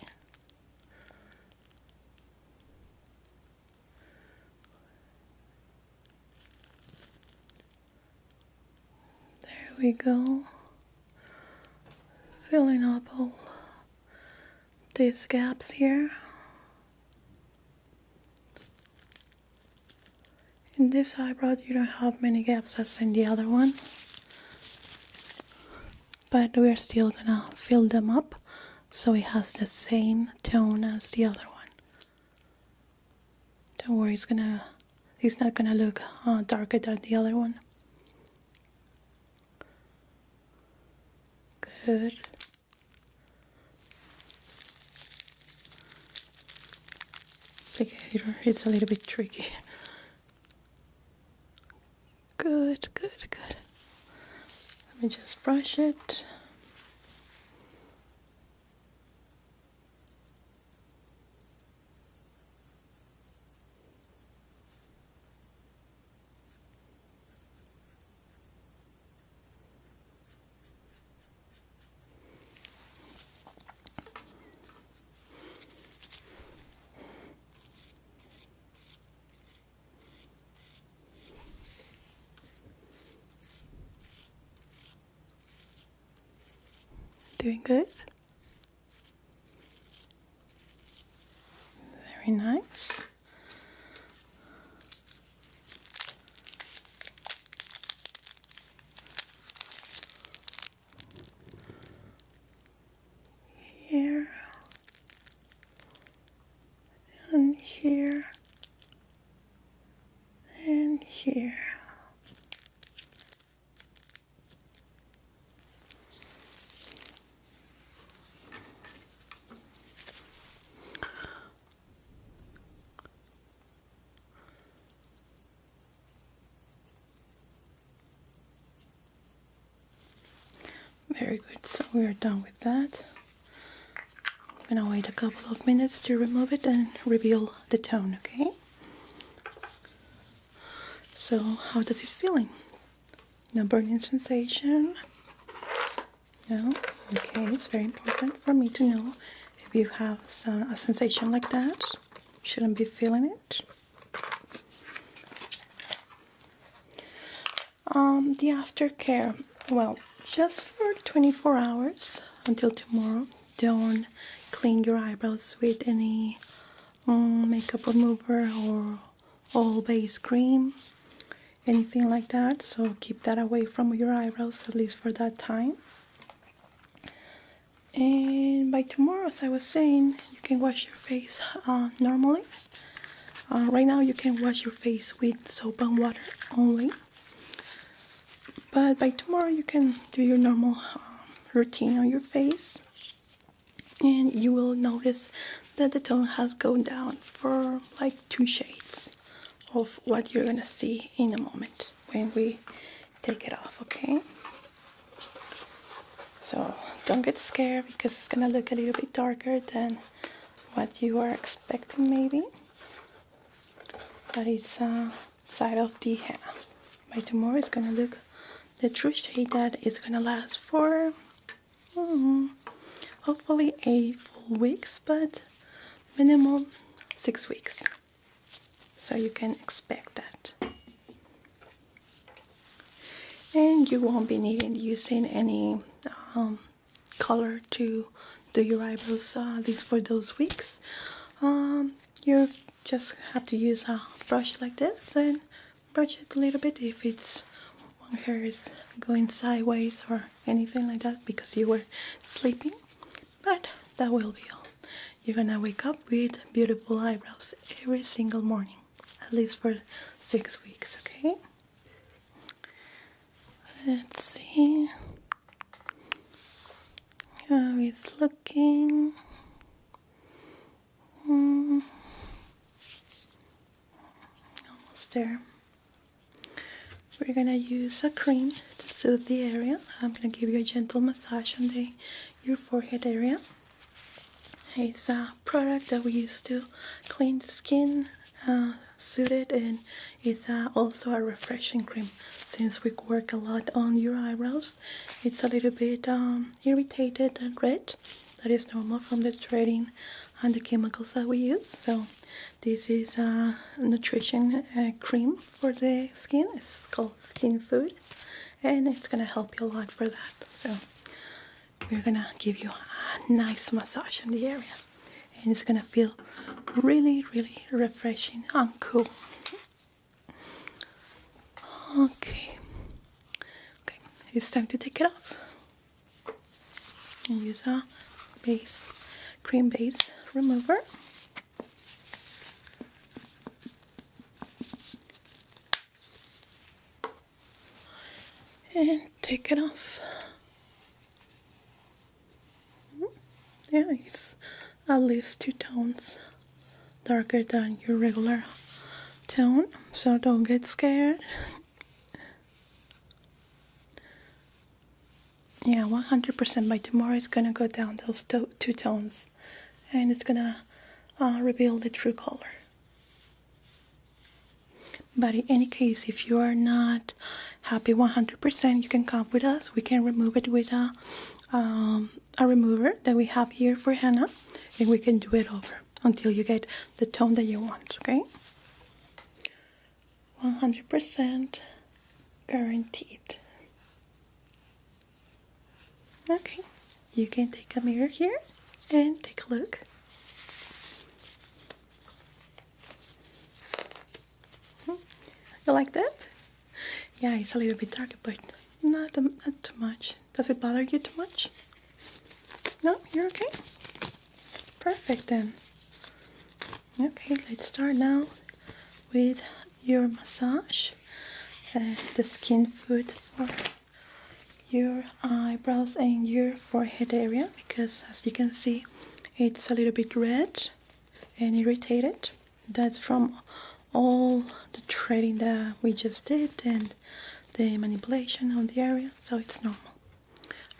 There we go. Filling up all these gaps here. In this eyebrow you don't have many gaps as in the other one, but we're still gonna fill them up so it has the same tone as the other one. Don't worry, it's not gonna look darker than the other one. Good. applicator. It's a little bit tricky. Good, good, good. Let me just brush it. Doing good. Very nice. Here and here and here. Very good, so we're done with that. I'm gonna wait a couple of minutes to remove it and reveal the tone, okay? So, how does it feeling? No burning sensation? No? Okay, it's very important for me to know if you have a sensation like that. You shouldn't be feeling it. The aftercare, well, just for 24 hours until tomorrow. Don't clean your eyebrows with any makeup remover or oil based cream, anything like that. So keep that away from your eyebrows, at least for that time. And by tomorrow, as I was saying, you can wash your face normally. Right now you can wash your face with soap and water only. But by tomorrow you can do your normal routine on your face. And you will notice that the tone has gone down for like 2 shades of what you're gonna see in a moment when we take it off, okay? So don't get scared because it's gonna look a little bit darker than what you are expecting maybe. But it's side of the henna. By tomorrow it's gonna look the true shade that is gonna last for hopefully 8 full weeks, but minimum 6 weeks. So you can expect that. And you won't be using any color to do your eyebrows at least for those weeks. You just have to use a brush like this and brush it a little bit if it's one hair is going sideways or anything like that because you were sleeping. But that will be all. You're gonna wake up with beautiful eyebrows every single morning, at least for 6 weeks, okay? Let's see how it's looking. Almost there. We're gonna use a cream to soothe the area. I'm gonna give you a gentle massage on your forehead area. It's a product that we use to clean the skin, soothe it, and it's also a refreshing cream. Since we work a lot on your eyebrows, it's a little bit irritated and red. That is normal from the threading and the chemicals that we use. So this is a nutrition cream for the skin. It's called Skin Food, and it's gonna help you a lot for that. So we're gonna give you a nice massage in the area, and it's gonna feel really, really refreshing and cool. Okay, it's time to take it off. And use a cream base remover. And take it off. Yeah, it's at least 2 tones darker than your regular tone, so don't get scared. Yeah, 100% by tomorrow it's gonna go down those two tones, and it's gonna reveal the true color. But in any case, if you are not happy 100%, you can come with us. We can remove it with a remover that we have here for henna, and we can do it over until you get the tone that you want, okay? 100% guaranteed. Okay, you can take a mirror here and take a look. You like that? Yeah, it's a little bit darker, but not too much. Does it bother you too much? No, you're okay? Perfect then. Okay, let's start now with your massage and the skin food for your eyebrows and your forehead area, because as you can see it's a little bit red and irritated. That's from all the threading that we just did and the manipulation of the area, so it's normal.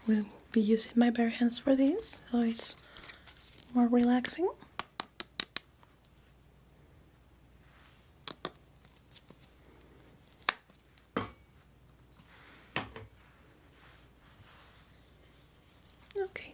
We'll be using my bare hands for this, so it's more relaxing. Okay.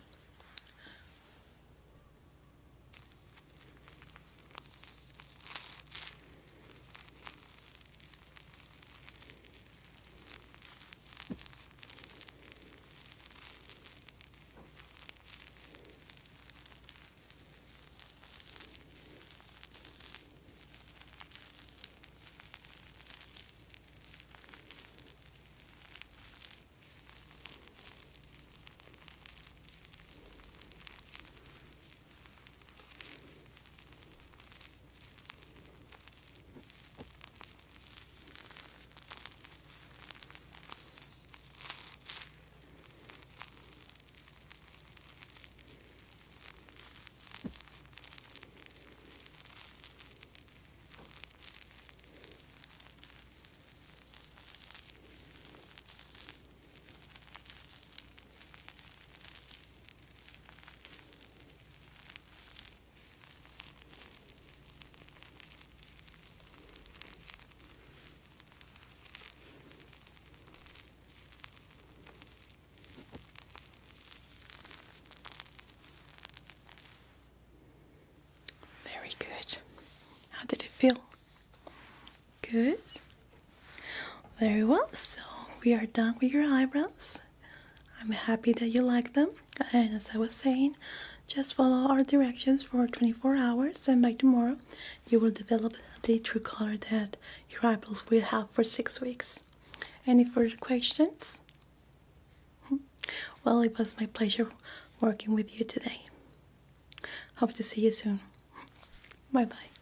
Very good. How did it feel? Good. Very well. So we are done with your eyebrows. I'm happy that you like them. And as I was saying, just follow our directions for 24 hours, and by tomorrow you will develop the true color that your eyebrows will have for 6 weeks. Any further questions? Well, it was my pleasure working with you today. Hope to see you soon. Bye bye.